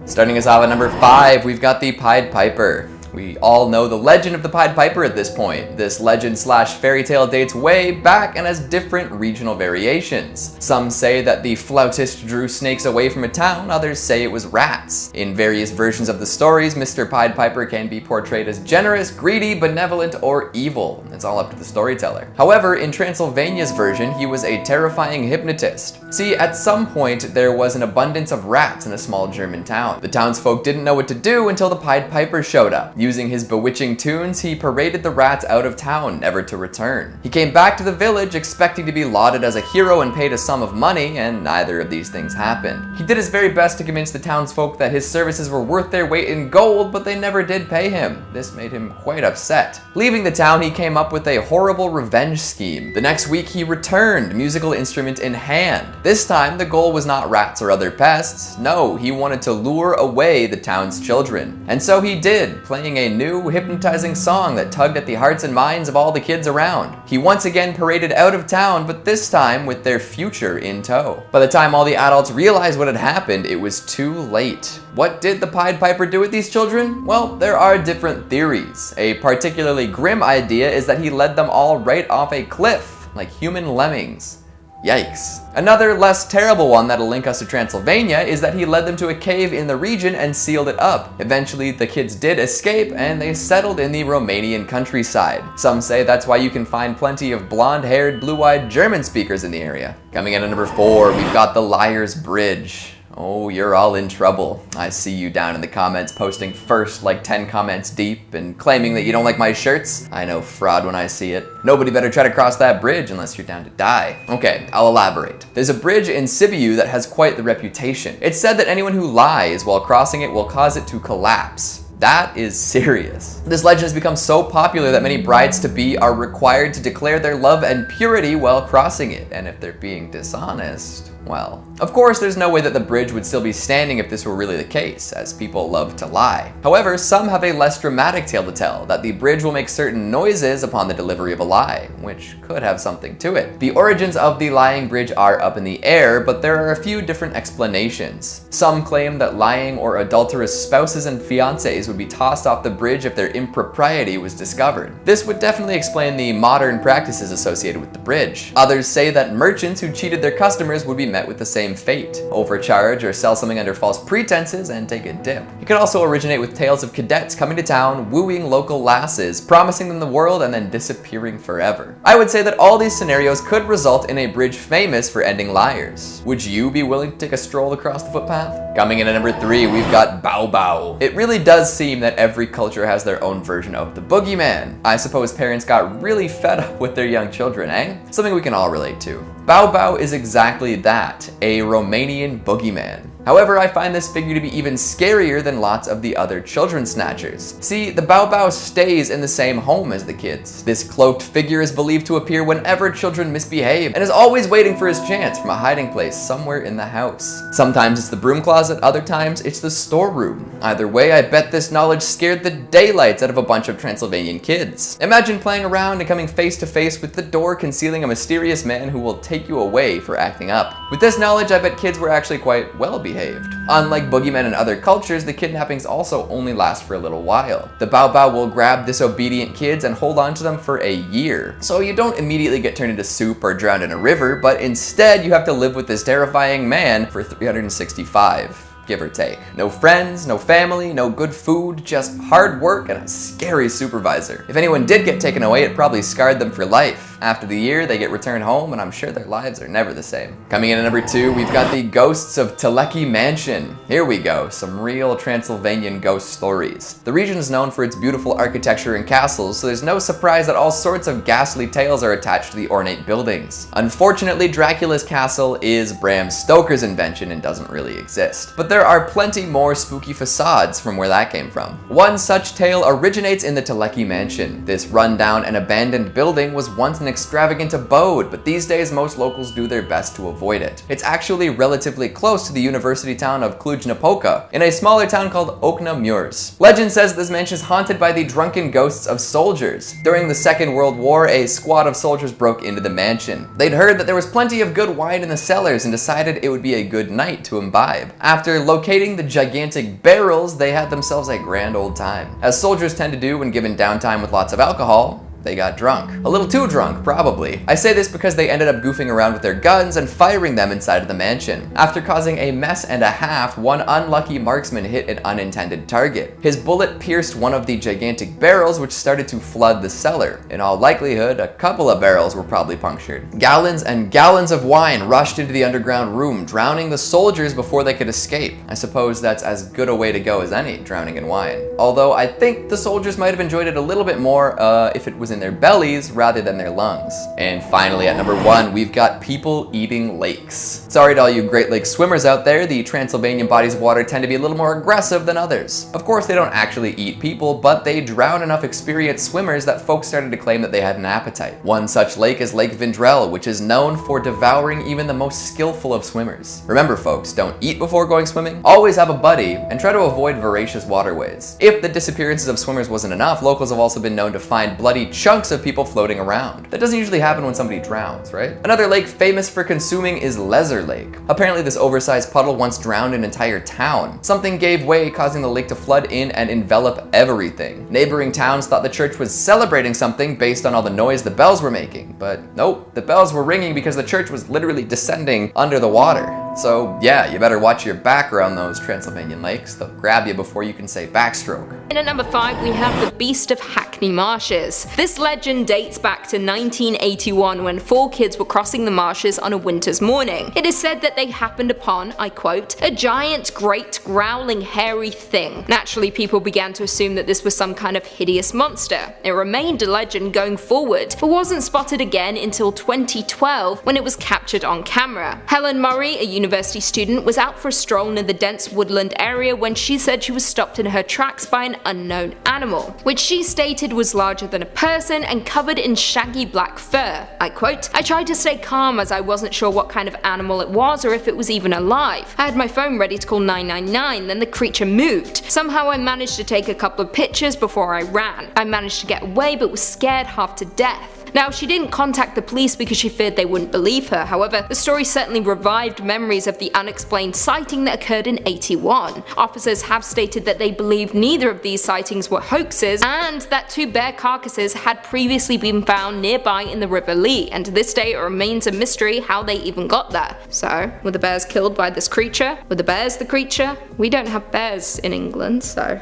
Starting us off at number 5, we've got the Pied Piper. We all know the legend of the Pied Piper at this point. This legend slash fairy tale dates way back and has different regional variations. Some say that the flautist drew snakes away from a town, others say it was rats. In various versions of the stories, Mr. Pied Piper can be portrayed as generous, greedy, benevolent, or evil. It's all up to the storyteller. However, in Transylvania's version, he was a terrifying hypnotist. See, at some point, there was an abundance of rats in a small German town. The townsfolk didn't know what to do until the Pied Piper showed up. Using his bewitching tunes, he paraded the rats out of town, never to return. He came back to the village expecting to be lauded as a hero and paid a sum of money, and neither of these things happened. He did his very best to convince the townsfolk that his services were worth their weight in gold, but they never did pay him. This made him quite upset. Leaving the town, he came up with a horrible revenge scheme. The next week, he returned, musical instrument in hand. This time, the goal was not rats or other pests. No, he wanted to lure away the town's children. And so he did, playing a new, hypnotizing song that tugged at the hearts and minds of all the kids around. He once again paraded out of town, but this time with their future in tow. By the time all the adults realized what had happened, it was too late. What did the Pied Piper do with these children? Well, there are different theories. A particularly grim idea is that he led them all right off a cliff, like human lemmings. Yikes. Another less terrible one that'll link us to Transylvania is that he led them to a cave in the region and sealed it up. Eventually, the kids did escape and they settled in the Romanian countryside. Some say that's why you can find plenty of blonde-haired, blue-eyed German speakers in the area. Coming in at number 4, we've got the Liar's Bridge. Oh, you're all in trouble. I see you down in the comments posting first like 10 comments deep and claiming that you don't like my shirts. I know fraud when I see it. Nobody better try to cross that bridge unless you're down to die. Okay, I'll elaborate. There's a bridge in Sibiu that has quite the reputation. It's said that anyone who lies while crossing it will cause it to collapse. That is serious. This legend has become so popular that many brides-to-be are required to declare their love and purity while crossing it. And if they're being dishonest, well, of course, there's no way that the bridge would still be standing if this were really the case, as people love to lie. However, some have a less dramatic tale to tell, that the bridge will make certain noises upon the delivery of a lie, which could have something to it. The origins of the lying bridge are up in the air, but there are a few different explanations. Some claim that lying or adulterous spouses and fiancés would be tossed off the bridge if their impropriety was discovered. This would definitely explain the modern practices associated with the bridge. Others say that merchants who cheated their customers would be met with the same fate. Overcharge or sell something under false pretenses and take a dip. It could also originate with tales of cadets coming to town, wooing local lasses, promising them the world, and then disappearing forever. I would say that all these scenarios could result in a bridge famous for ending liars. Would you be willing to take a stroll across the footpath? Coming in at number 3, we've got Bao Bao. It really does seem that every culture has their own version of the boogeyman. I suppose parents got really fed up with their young children, eh? Something we can all relate to. Bao Bao is exactly that, a Romanian boogeyman. However, I find this figure to be even scarier than lots of the other children snatchers. See, the Bao Bao stays in the same home as the kids. This cloaked figure is believed to appear whenever children misbehave and is always waiting for his chance from a hiding place somewhere in the house. Sometimes it's the broom closet, other times it's the storeroom. Either way, I bet this knowledge scared the daylights out of a bunch of Transylvanian kids. Imagine playing around and coming face to face with the door concealing a mysterious man who will take you away for acting up. With this knowledge, I bet kids were actually quite well behaved. Unlike boogeymen in other cultures, the kidnappings also only last for a little while. The Bao Bao will grab disobedient kids and hold on to them for a year. So you don't immediately get turned into soup or drowned in a river, but instead you have to live with this terrifying man for 365. Give or take. No friends, no family, no good food, just hard work and a scary supervisor. If anyone did get taken away, it probably scarred them for life. After the year, they get returned home, and I'm sure their lives are never the same. Coming in at number 2, we've got the Ghosts of Teleki Mansion. Here we go, some real Transylvanian ghost stories. The region is known for its beautiful architecture and castles, so there's no surprise that all sorts of ghastly tales are attached to the ornate buildings. Unfortunately, Dracula's castle is Bram Stoker's invention and doesn't really exist. But there are plenty more spooky facades from where that came from. One such tale originates in the Teleki Mansion. This rundown and abandoned building was once an an extravagant abode, but these days most locals do their best to avoid it. It's actually relatively close to the university town of Cluj-Napoca, in a smaller town called Okna Murs. Legend says this mansion is haunted by the drunken ghosts of soldiers. During the Second World War, a squad of soldiers broke into the mansion. They'd heard that there was plenty of good wine in the cellars and decided it would be a good night to imbibe. After locating the gigantic barrels, they had themselves a grand old time. As soldiers tend to do when given downtime with lots of alcohol, they got drunk. A little too drunk, probably. I say this because they ended up goofing around with their guns and firing them inside of the mansion. After causing a mess and a half, one unlucky marksman hit an unintended target. His bullet pierced one of the gigantic barrels, which started to flood the cellar. In all likelihood, a couple of barrels were probably punctured. Gallons and gallons of wine rushed into the underground room, drowning the soldiers before they could escape. I suppose that's as good a way to go as any, drowning in wine. Although I think the soldiers might have enjoyed it a little bit more if it was in their bellies rather than their lungs. And finally, at number 1, we've got people eating lakes. Sorry to all you Great Lakes swimmers out there, the Transylvanian bodies of water tend to be a little more aggressive than others. Of course, they don't actually eat people, but they drown enough experienced swimmers that folks started to claim that they had an appetite. One such lake is Lake Vendrell, which is known for devouring even the most skillful of swimmers. Remember folks, don't eat before going swimming, always have a buddy, and try to avoid voracious waterways. If the disappearances of swimmers wasn't enough, locals have also been known to find bloody chunks of people floating around. That doesn't usually happen when somebody drowns, right? Another lake famous for consuming is Lesser Lake. Apparently this oversized puddle once drowned an entire town. Something gave way, causing the lake to flood in and envelop everything. Neighboring towns thought the church was celebrating something based on all the noise the bells were making, but nope, the bells were ringing because the church was literally descending under the water. So yeah, you better watch your back around those Transylvanian lakes. They'll grab you before you can say backstroke. And at number 5, we have the Beast of Hackney Marshes. This legend dates back to 1981 when 4 kids were crossing the marshes on a winter's morning. It is said that they happened upon, I quote, a giant, great, growling, hairy thing. Naturally, people began to assume that this was some kind of hideous monster. It remained a legend going forward, but wasn't spotted again until 2012 when it was captured on camera. Helen Murray, a university student, was out for a stroll near the dense woodland area when she said she was stopped in her tracks by an unknown animal, which she stated was larger than a person and covered in shaggy black fur. I quote, I tried to stay calm as I wasn't sure what kind of animal it was or if it was even alive. I had my phone ready to call 999, then the creature moved. Somehow I managed to take a couple of pictures before I ran. I managed to get away but was scared half to death. Now, she didn't contact the police because she feared they wouldn't believe her. However, the story certainly revived memories of the unexplained sighting that occurred in 81. Officers have stated that they believe neither of these sightings were hoaxes and that 2 bear carcasses had previously been found nearby in the River Lee, and to this day it remains a mystery how they even got there. So, were the bears killed by this creature? Were the bears the creature? We don't have bears in England, so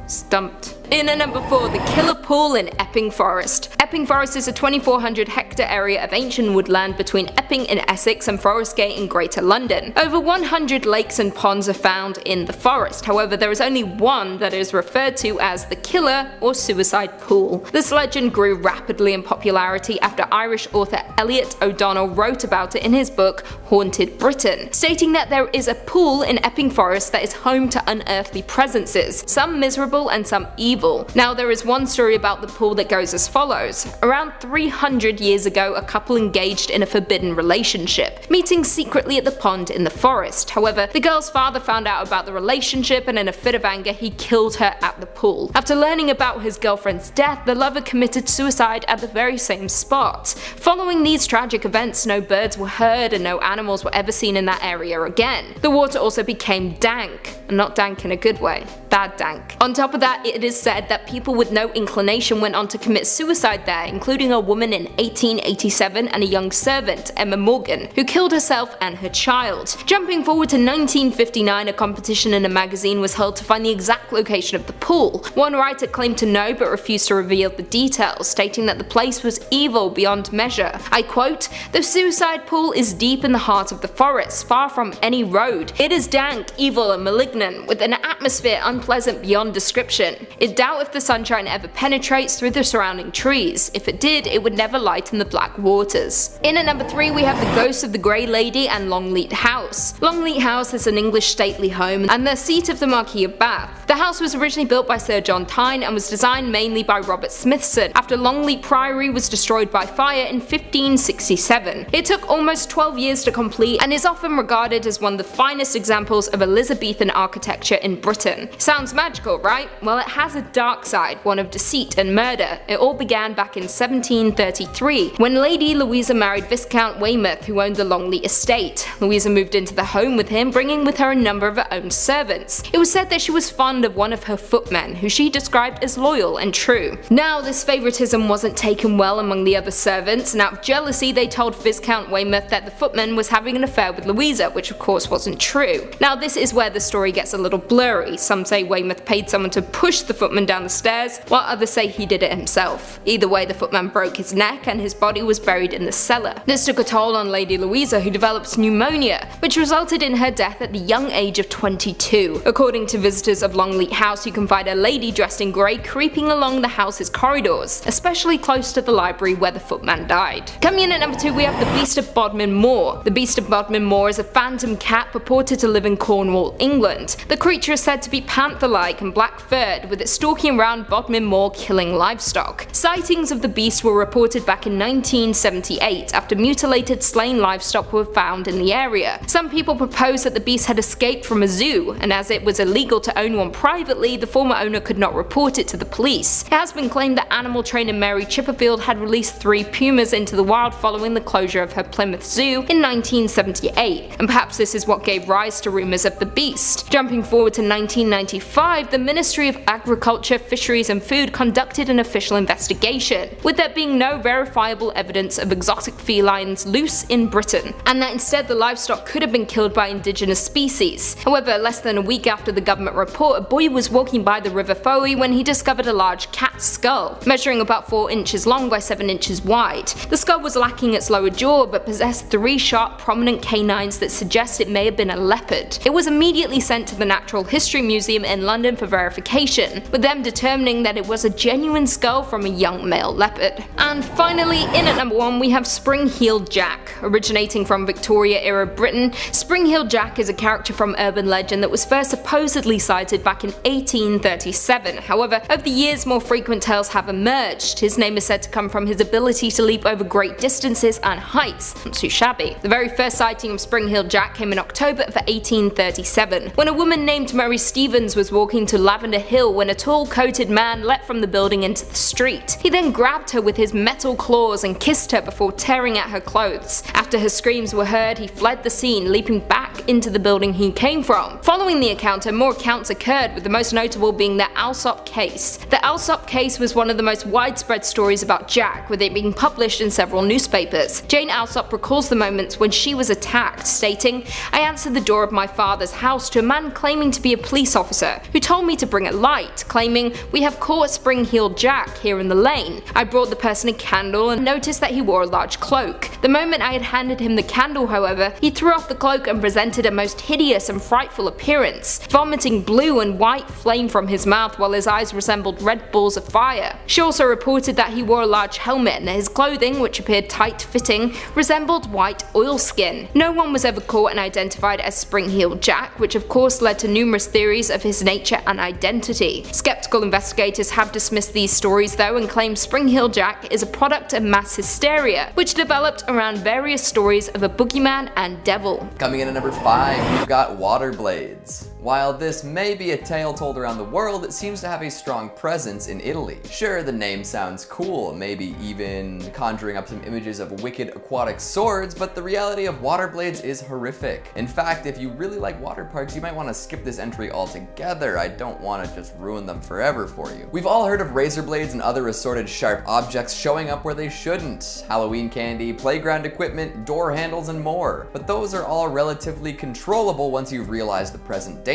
stumped. In at number 4, the Killer Pool in Epping Forest. Epping Forest is a 2,400 hectare area of ancient woodland between Epping in Essex and Forest Gate in Greater London. Over 100 lakes and ponds are found in the forest. However, there is only one that is referred to as the Killer or Suicide Pool. This legend grew rapidly in popularity after Irish author Elliot O'Donnell wrote about it in his book Haunted Britain, stating that there is a pool in Epping Forest that is home to unearthly presences, some miserable and some evil. Now, there is one story about the pool that goes as follows. Around 300 years ago, a couple engaged in a forbidden relationship, meeting secretly at the pond in the forest. However, the girl's father found out about the relationship and in a fit of anger he killed her at the pool. After learning about his girlfriend's death, the lover committed suicide at the very same spot. Following these tragic events, no birds were heard and no animals were ever seen in that area again. The water also became dank, and not dank in a good way, bad dank. On top of that, it is said that people with no inclination went on to commit suicide there, including a woman in 1887 and a young servant, Emma Morgan, who killed herself and her child. Jumping forward to 1959, a competition in a magazine was held to find the exact location of the pool. One writer claimed to know but refused to reveal the details, stating that the place was evil beyond measure. I quote, "The suicide pool is deep in the heart of the forest, far from any road. It is dank, evil and malignant, with an atmosphere unpleasant beyond description. It doubt if the sunshine ever penetrates through the surrounding trees. If it did, it would never lighten the black waters. In at number 3 we have the ghost of the Grey Lady and Longleat House. Longleat House is an English stately home and the seat of the Marquis of Bath. The house was originally built by Sir John Tyne and was designed mainly by Robert Smithson after Longleat Priory was destroyed by fire in 1567. It took almost 12 years to complete and is often regarded as one of the finest examples of Elizabethan architecture in Britain. Sounds magical, right? Well, it has a dark side, one of deceit and murder. It all began back in 1733 when Lady Louisa married Viscount Weymouth, who owned the Longleat estate. Louisa moved into the home with him, bringing with her a number of her own servants. It was said that she was fond of one of her footmen, who she described as loyal and true. Now, this favoritism wasn't taken well among the other servants, and out of jealousy they told Viscount Weymouth that the footman was having an affair with Louisa, which of course wasn't true. Now, this is where the story gets a little blurry. Some say Weymouth paid someone to push the footman down the stairs, while others say he did it himself. Either way, the footman broke his neck and his body was buried in the cellar. This took a toll on Lady Louisa, who developed pneumonia, which resulted in her death at the young age of 22. According to visitors of Longleat House, you can find a lady dressed in grey creeping along the house's corridors, especially close to the library where the footman died. Coming in at number 2 we have the Beast of Bodmin Moor. The Beast of Bodmin Moor is a phantom cat purported to live in Cornwall, England. The creature is said to be panther-like and black-furred, with it stalking around Bodmin Moor killing livestock. Sightings of the beast were reported back in 1978 after mutilated slain livestock were found in the area. Some people proposed that the beast had escaped from a zoo, and as it was illegal to own one privately, the former owner could not report it to the police. It has been claimed that animal trainer Mary Chipperfield had released 3 pumas into the wild following the closure of her Plymouth Zoo in 1978, and perhaps this is what gave rise to rumours of the beast. Jumping forward to 1995, the Ministry of Agriculture, Fisheries and Food conducted an official investigation, with there being no verifiable evidence of exotic felines loose in Britain, and that instead the livestock could have been killed by indigenous species. However, less than a week after the government report, a boy was walking by the River Fowey when he discovered a large cat skull, measuring about 4 inches long by 7 inches wide. The skull was lacking its lower jaw, but possessed 3 sharp, prominent canines that suggest it may have been a leopard. It was immediately sent to the Natural History Museum in London for verification, with them determining that it was a genuine skull from a young male leopard. And finally, in at number 1 we have Spring-Heeled Jack. Originating from Victoria-era Britain, Spring-Heeled Jack is a character from urban legend that was first supposedly sighted back in 1837. However, over the years more frequent tales have emerged. His name is said to come from his ability to leap over great distances and heights. Not too shabby. The very first sighting of Spring-Heeled Jack came in October of 1837, when a woman named Mary Stevens was walking to Lavender Hill when a tall-coated man leapt from the building into the street. He then grabbed her with his metal claws and kissed her before tearing at her clothes. After her screams were heard, he fled the scene, leaping back into the building he came from. Following the encounter, more accounts occurred, with the most notable being the Alsop case. The Alsop case was one of the most widespread stories about Jack, with it being published in several newspapers. Jane Alsop recalls the moments when she was attacked, stating, "I answered the door of my father's house to a man claiming to be a police officer, who told me to bring a light, claiming, 'We have caught Spring-Heeled Jack here in the lane.' I brought the person a candle and noticed that he wore a large cloak. The moment I had handed him the candle, however, he threw off the cloak and presented a most hideous and frightful appearance, vomiting blue and white flame from his mouth while his eyes resembled red balls of fire. She also reported that he wore a large helmet and that his clothing, which appeared tight-fitting, resembled white oilskin. No one was ever caught and identified as Spring-Heeled Jack, which of course led to numerous theories of his nature and identity. Skeptical investigators have dismissed these stories though and claim Spring-Heeled Jack is a product of mass hysteria, which developed around various stories of a boogeyman and devil. Coming in at number 5, we've got water blades. While this may be a tale told around the world, it seems to have a strong presence in Italy. Sure, the name sounds cool, maybe even conjuring up some images of wicked aquatic swords, but the reality of water blades is horrific. In fact, if you really like water parks, you might want to skip this entry altogether. I don't want to just ruin them forever for you. We've all heard of razor blades and other assorted sharp objects showing up where they shouldn't. Halloween candy, playground equipment, door handles, and more. But those are all relatively controllable once you realize the present danger.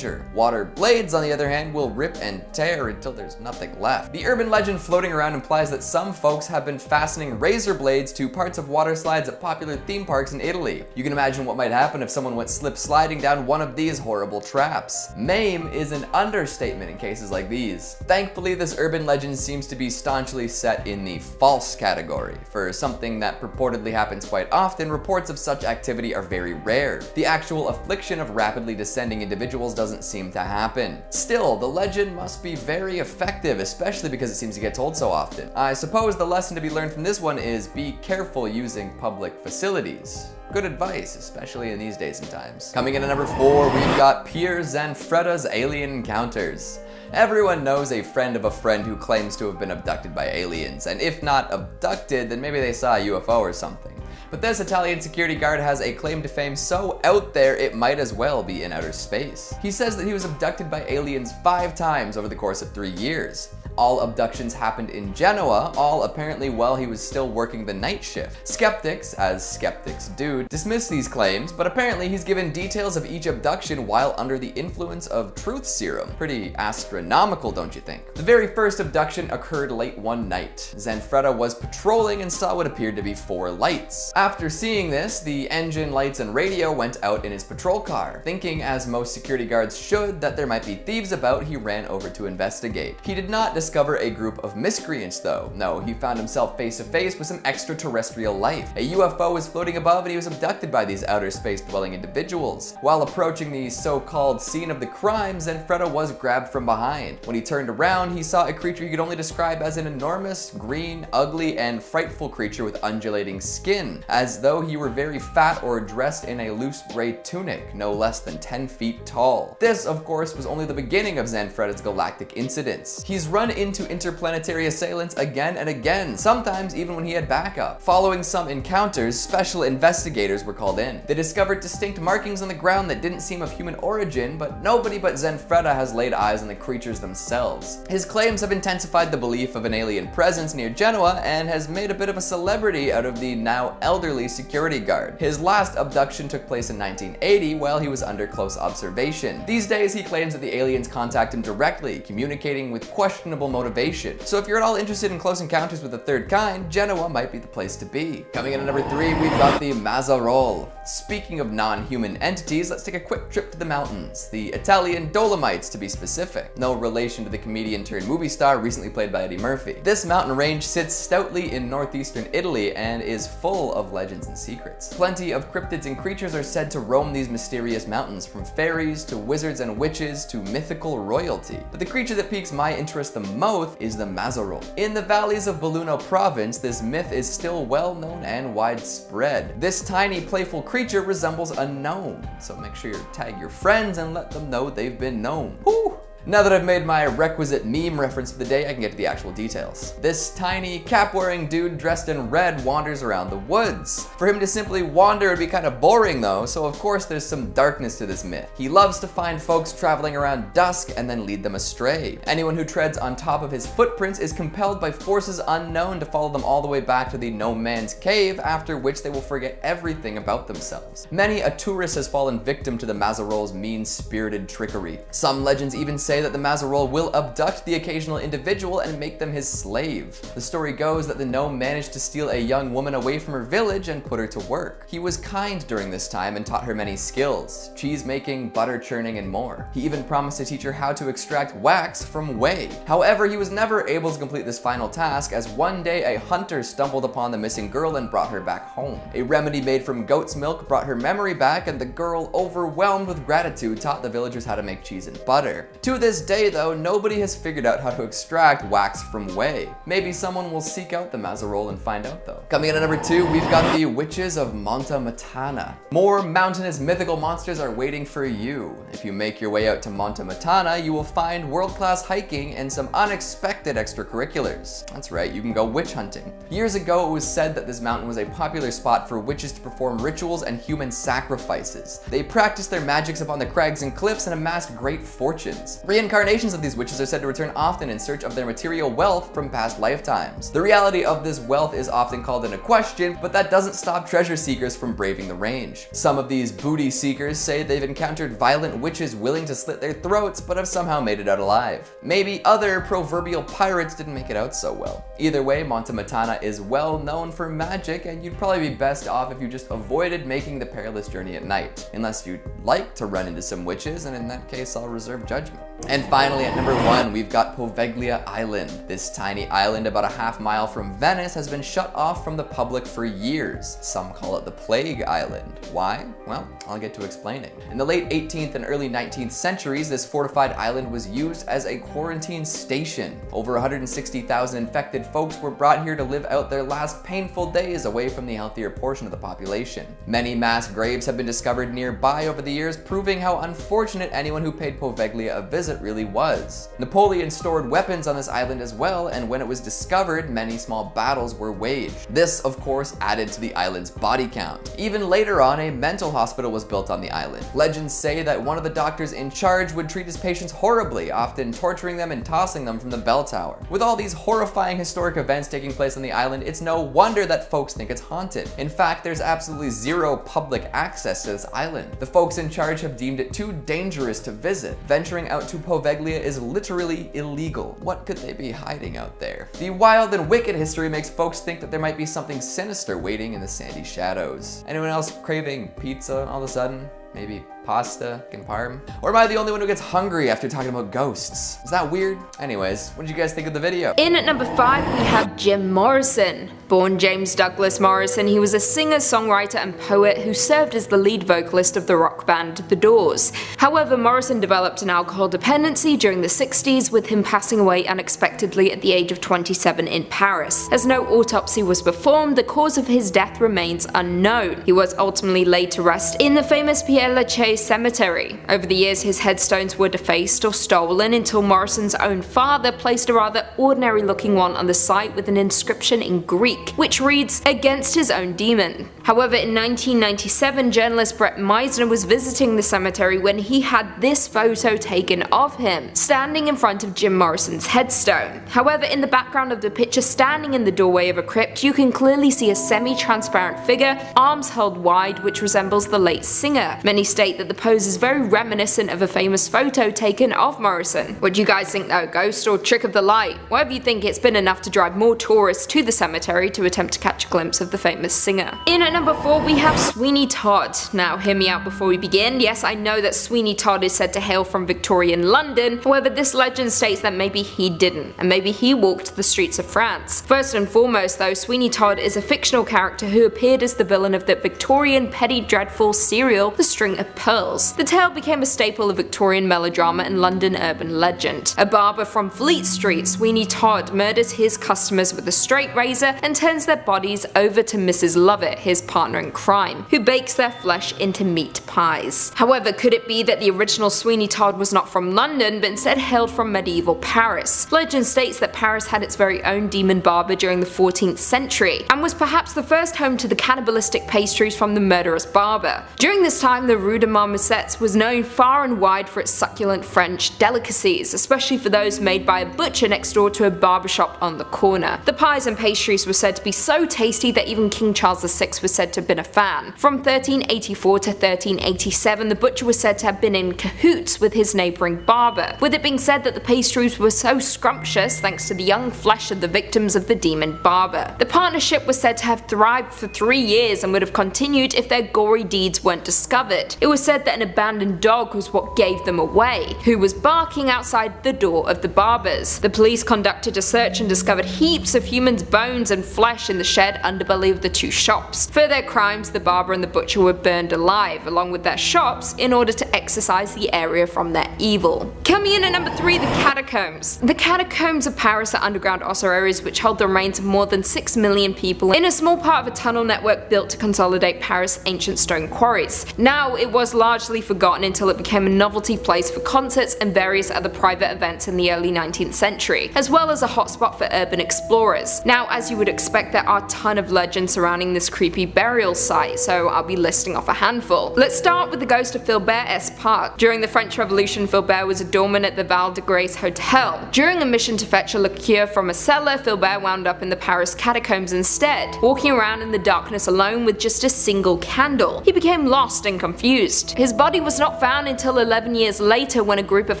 Water blades, on the other hand, will rip and tear until there's nothing left. The urban legend floating around implies that some folks have been fastening razor blades to parts of water slides at popular theme parks in Italy. You can imagine what might happen if someone went slip sliding down one of these horrible traps. MAME is an understatement in cases like these. Thankfully, this urban legend seems to be staunchly set in the false category. For something that purportedly happens quite often, reports of such activity are very rare. The actual affliction of rapidly descending individuals doesn't seem to happen. Still, the legend must be very effective, especially because it seems to get told so often. I suppose the lesson to be learned from this one is be careful using public facilities. Good advice, especially in these days and times. Coming in at number 4, we've got Pierre Zanfreda's alien encounters. Everyone knows a friend of a friend who claims to have been abducted by aliens, and if not abducted, then maybe they saw a UFO or something. But this Italian security guard has a claim to fame so out there it might as well be in outer space. He says that he was abducted by aliens 5 times over the course of 3 years. All abductions happened in Genoa, all apparently while he was still working the night shift. Skeptics, as skeptics do, dismiss these claims, but apparently he's given details of each abduction while under the influence of truth serum. Pretty astronomical, don't you think? The very first abduction occurred late one night. Zanfreda was patrolling and saw what appeared to be 4 lights. After seeing this, the engine, lights, and radio went out in his patrol car. Thinking, as most security guards should, that there might be thieves about, he ran over to investigate. He did not discover a group of miscreants though. No, he found himself face to face with some extraterrestrial life. A UFO was floating above and he was abducted by these outer space dwelling individuals. While approaching the so-called scene of the crime, Zanfreda was grabbed from behind. When he turned around, he saw a creature he could only describe as an enormous, green, ugly, and frightful creature with undulating skin, as though he were very fat or dressed in a loose gray tunic, no less than 10 feet tall. This, of course, was only the beginning of Zanfreda's galactic incidents. He's run into interplanetary assailants again and again, sometimes even when he had backup. Following some encounters, special investigators were called in. They discovered distinct markings on the ground that didn't seem of human origin, but nobody but Zanfreda has laid eyes on the creatures themselves. His claims have intensified the belief of an alien presence near Genoa and has made a bit of a celebrity out of the now elderly security guard. His last abduction took place in 1980 while he was under close observation. These days, he claims that the aliens contact him directly, communicating with questionable motivation. So if you're at all interested in close encounters with the third kind, Genoa might be the place to be. Coming in at number 3, we've got the Mazarol. Speaking of non-human entities, let's take a quick trip to the mountains. The Italian Dolomites, to be specific. No relation to the comedian turned movie star recently played by Eddie Murphy. This mountain range sits stoutly in northeastern Italy and is full of legends and secrets. Plenty of cryptids and creatures are said to roam these mysterious mountains, from fairies to wizards and witches to mythical royalty. But the creature that piques my interest the most is the Mazarol. In the valleys of Belluno province, this myth is still well known and widespread. This tiny, playful creature resembles a gnome, so make sure you tag your friends and let them know they've been gnomed. Woo! Now that I've made my requisite meme reference for the day, I can get to the actual details. This tiny, cap-wearing dude dressed in red wanders around the woods. For him to simply wander would be kind of boring though, so of course there's some darkness to this myth. He loves to find folks traveling around dusk and then lead them astray. Anyone who treads on top of his footprints is compelled by forces unknown to follow them all the way back to the no man's cave, after which they will forget everything about themselves. Many a tourist has fallen victim to the Mazarol's mean-spirited trickery. Some legends even say that the Mazarol will abduct the occasional individual and make them his slave. The story goes that the gnome managed to steal a young woman away from her village and put her to work. He was kind during this time and taught her many skills: cheese making, butter churning, and more. He even promised to teach her how to extract wax from whey. However, he was never able to complete this final task, as one day a hunter stumbled upon the missing girl and brought her back home. A remedy made from goat's milk brought her memory back, and the girl, overwhelmed with gratitude, taught the villagers how to make cheese and butter. To this day though, nobody has figured out how to extract wax from whey. Maybe someone will seek out the Mazarol and find out though. Coming in at number 2, we've got the Witches of Montematana. More mountainous mythical monsters are waiting for you. If you make your way out to Montematana, you will find world-class hiking and some unexpected extracurriculars. That's right, you can go witch hunting. Years ago, it was said that this mountain was a popular spot for witches to perform rituals and human sacrifices. They practiced their magics upon the crags and cliffs and amassed great fortunes. Reincarnations of these witches are said to return often in search of their material wealth from past lifetimes. The reality of this wealth is often called into question, but that doesn't stop treasure seekers from braving the range. Some of these booty seekers say they've encountered violent witches willing to slit their throats, but have somehow made it out alive. Maybe other proverbial pirates didn't make it out so well. Either way, Montematana is well known for magic, and you'd probably be best off if you just avoided making the perilous journey at night, unless you'd like to run into some witches, and in that case I'll reserve judgment. And finally, at number 1, we've got Poveglia Island. This tiny island about a half-mile from Venice has been shut off from the public for years. Some call it the Plague Island. Why? Well, I'll get to explaining. In the late 18th and early 19th centuries, this fortified island was used as a quarantine station. Over 160,000 infected folks were brought here to live out their last painful days away from the healthier portion of the population. Many mass graves have been discovered nearby over the years, proving how unfortunate anyone who paid Poveglia a visit really was. Napoleon stored weapons on this island as well, and when it was discovered, many small battles were waged. This, of course, added to the island's body count. Even later on, a mental hospital was built on the island. Legends say that one of the doctors in charge would treat his patients horribly, often torturing them and tossing them from the bell tower. With all these horrifying historic events taking place on the island, it's no wonder that folks think it's haunted. In fact, there's absolutely zero public access to this island. The folks in charge have deemed it too dangerous to visit. Venturing out to Poveglia is literally illegal. What could they be hiding out there? The wild and wicked history makes folks think that there might be something sinister waiting in the sandy shadows. Anyone else craving pizza all of a sudden? Maybe pasta and parm? Or am I the only one who gets hungry after talking about ghosts? Is that weird? Anyways, what did you guys think of the video? In at number 5, we have Jim Morrison. Born James Douglas Morrison, he was a singer, songwriter, and poet who served as the lead vocalist of the rock band The Doors. However, Morrison developed an alcohol dependency during the 60s, with him passing away unexpectedly at the age of 27 in Paris. As no autopsy was performed, the cause of his death remains unknown. He was ultimately laid to rest in the famous Père Lachaise cemetery. Over the years, his headstones were defaced or stolen until Morrison's own father placed a rather ordinary looking one on the site with an inscription in Greek, which reads, "Against his own demon." However, in 1997, journalist Brett Meisner was visiting the cemetery when he had this photo taken of him, standing in front of Jim Morrison's headstone. However, in the background of the picture, standing in the doorway of a crypt, you can clearly see a semi-transparent figure, arms held wide, which resembles the late singer. Many state that the pose is very reminiscent of a famous photo taken of Morrison. What do you guys think though, ghost or trick of the light? Whatever you think, it's been enough to drive more tourists to the cemetery to attempt to catch a glimpse of the famous singer. In at number 4, we have Sweeney Todd. Now hear me out before we begin. Yes, I know that Sweeney Todd is said to hail from Victorian London, however this legend states that maybe he didn't, and maybe he walked the streets of France. First and foremost though, Sweeney Todd is a fictional character who appeared as the villain of the Victorian petty dreadful serial The String of Pearls. The tale became a staple of Victorian melodrama and London urban legend. A barber from Fleet Street, Sweeney Todd, murders his customers with a straight razor and turns their bodies over to Mrs. Lovett, his partner in crime, who bakes their flesh into meat pies. However, could it be that the original Sweeney Todd was not from London, but instead hailed from medieval Paris? Legend states that Paris had its very own demon barber during the 14th century, and was perhaps the first home to the cannibalistic pastries from the murderous barber. During this time, the Rue de Marmousets was known far and wide for its succulent French delicacies, especially for those made by a butcher next door to a barbershop on the corner. The pies and pastries were said to be so tasty that even King Charles VI was said to have been a fan. From 1384 to 1387, the butcher was said to have been in cahoots with his neighbouring barber, with it being said that the pastries were so scrumptious thanks to the young flesh of the victims of the demon barber. The partnership was said to have thrived for 3 years and would have continued if their gory deeds weren't discovered. It was said that an abandoned dog was what gave them away, who was barking outside the door of the barber's. The police conducted a search and discovered heaps of humans' bones and flesh in the shed underbelly of the two shops. For their crimes, the barber and the butcher were burned alive, along with their shops, in order to exorcise the area from their evil. Coming in at number 3, the catacombs. The catacombs of Paris are underground ossuaries which hold the remains of more than 6 million people in a small part of a tunnel network built to consolidate Paris' ancient stone quarries. Now, it was largely forgotten until it became a novelty place for concerts and various other private events in the early 19th century, as well as a hotspot for urban explorers. Now, as you would expect, there are a ton of legends surrounding this creepy burial site, so I'll be listing off a handful. Let's start with the ghost of Philbert S. Park. During the French Revolution, Philbert was a doorman at the Val de Grace Hotel. During a mission to fetch a liqueur from a cellar, Philbert wound up in the Paris catacombs instead, walking around in the darkness alone with just a single candle. He became lost and confused. His body was not found until 11 years later when a group of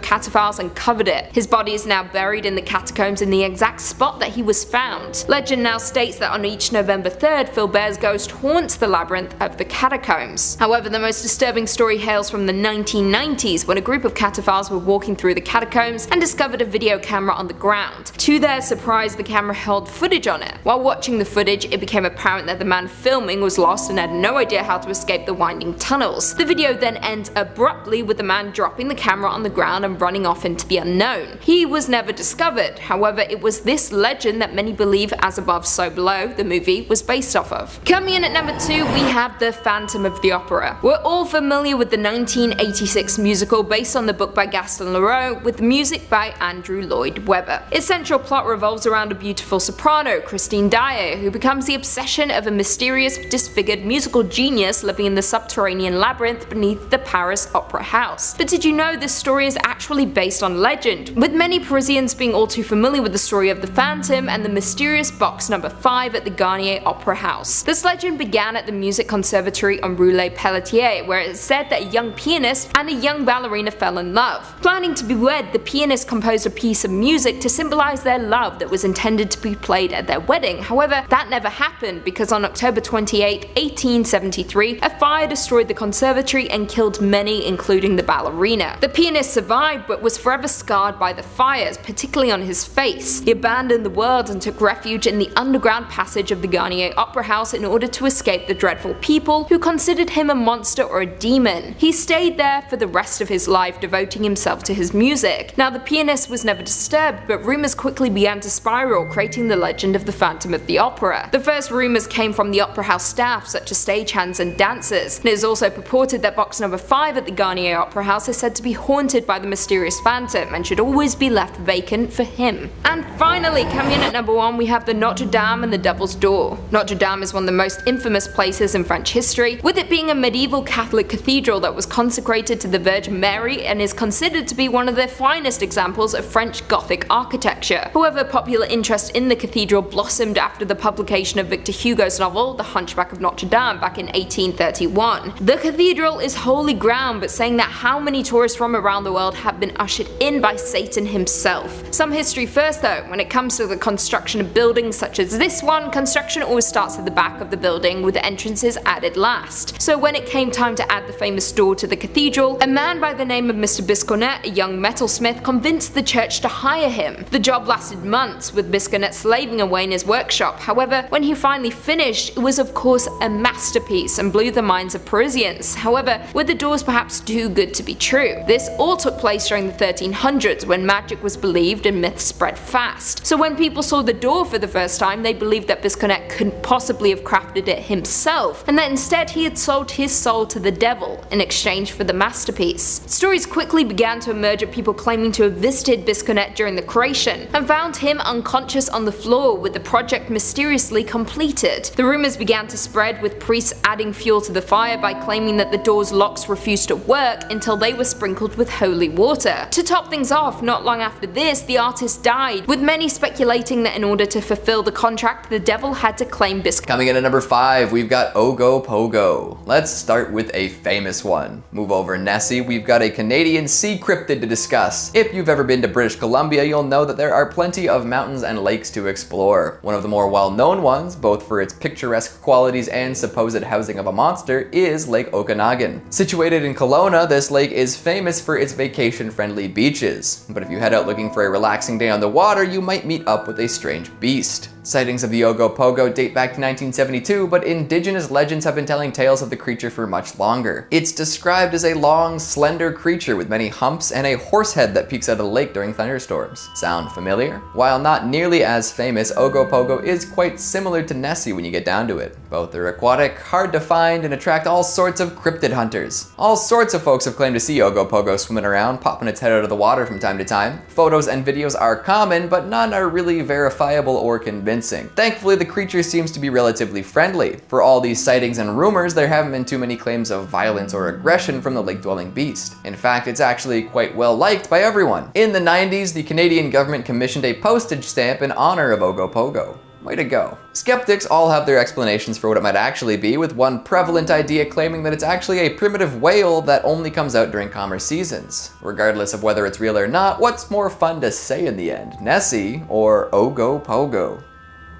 cataphiles uncovered it. His body is now buried in the catacombs in the exact spot that he was found. Legend now states that on each November 3rd, Philbert's ghost haunts the labyrinth of the catacombs. However, the most disturbing story hails from the 1990s when a group of cataphiles were walking through the catacombs and discovered a video camera on the ground. To their surprise, the camera held footage on it. While watching the footage, it became apparent that the man filming was lost and had no idea how to escape the winding tunnels. The video then ends abruptly with the man dropping the camera on the ground and running off into the unknown. He was never discovered. However, it was this legend that many believe As Above, So Below, the movie, was based off of. Coming in at number 2, we have The Phantom of the Opera. We're all familiar with the 1986 musical based on the book by Gaston Leroux, with music by Andrew Lloyd Webber. Its central plot revolves around a beautiful soprano, Christine Daae, who becomes the obsession of a mysterious, disfigured musical genius living in the subterranean labyrinth beneath the Paris Opera House. But did you know this story is actually based on legend, with many Parisians being all too familiar with the story of the Phantom and the mysterious box number 5 at the Garnier Opera House. This legend began at the Music Conservatory on Rue Les Pelletiers, where it is said that a young pianist and a young ballerina fell in love. Planning to be wed, the pianist composed a piece of music to symbolize their love that was intended to be played at their wedding. However, that never happened because on October 28, 1873, a fire destroyed the conservatory and killed many, including the ballerina. The pianist survived but was forever scarred by the fires, particularly on his face. He abandoned the world and took refuge in the underground passage of the Garnier Opera House in order to escape the dreadful people who considered him a monster or a demon. He stayed there for the rest of his life, devoting himself to his music. Now, the pianist was never disturbed, but rumors quickly began to spiral, creating the legend of the Phantom of the Opera. The first rumors came from the opera house staff, such as stagehands and dancers. It is also purported that box number 5 at the Garnier Opera House is said to be haunted by the mysterious phantom and should always be left vacant for him. And finally, coming in at number 1, we have the Notre Dame and the Devil's Door. Notre Dame is one of the most infamous places in French history, with it being a medieval Catholic cathedral that was consecrated to the Virgin Mary and is considered to be one of the finest examples of French Gothic architecture. However, popular interest in the cathedral blossomed after the publication of Victor Hugo's novel The Hunchback of Notre Dame back in 1831. The cathedral is holy ground, but saying that how many tourists from around the world have been ushered in by Satan himself. Some history first though. When it comes to the construction of buildings such as this one, construction always starts at the back of the building with the entrances added last. So when it came time to add the famous door to the cathedral, a man by the name of Mr. Biscornet, a young metalsmith, convinced the church to hire him. The job lasted months, with Biscornet slaving away in his workshop. However, when he finally finished, it was of course a masterpiece and blew the minds of Parisians. However, were the doors perhaps too good to be true? This all took place during the 1300s, when magic was believed and myths spread fast. So when people saw the door for the first time, they believed that Biscornet couldn't possibly have crafted it himself, and that instead he had sold his soul to the devil in exchange for the masterpiece. Stories quickly began to emerge of people claiming to have visited Biscornet during the creation and found him unconscious on the floor, with the project mysteriously completed. The rumors began to spread, with priests adding fuel to the fire by claiming that the door's locks refused to work until they were sprinkled with holy water. To top things off, not long after this, the artist died, with many speculating that in order to fulfill the contract, the devil had to claim Biscornet. Coming in at number 5, we've got Ogopogo. Let's start with a famous one. Move over Nessie, we've got a Canadian sea cryptid to discuss. If you've ever been to British Columbia, you'll know that there are plenty of mountains and lakes to explore. One of the more well-known ones, both for its picturesque qualities and supposed housing of a monster, is Lake Okanagan. Situated in Kelowna, this lake is famous for its vacation-friendly beaches. But if you head out looking for a relaxing day on the water, you might meet up with a strange beast. Sightings of the Ogopogo date back to 1972, but indigenous legends have been telling tales of the creature for much longer. It's described as a long, slender creature with many humps and a horse head that peeks out of the lake during thunderstorms. Sound familiar? While not nearly as famous, Ogopogo is quite similar to Nessie when you get down to it. Both are aquatic, hard to find, and attract all sorts of cryptid hunters. All sorts of folks have claimed to see Ogopogo swimming around, popping its head out of the water from time to time. Photos and videos are common, but none are really verifiable or convincing. Thankfully, the creature seems to be relatively friendly friendly. For all these sightings and rumors, there haven't been too many claims of violence or aggression from the lake-dwelling beast. In fact, it's actually quite well liked by everyone. In the 90s, the Canadian government commissioned a postage stamp in honor of Ogopogo. Way to go. Skeptics all have their explanations for what it might actually be, with one prevalent idea claiming that it's actually a primitive whale that only comes out during calmer seasons. Regardless of whether it's real or not, what's more fun to say in the end, Nessie or Ogopogo?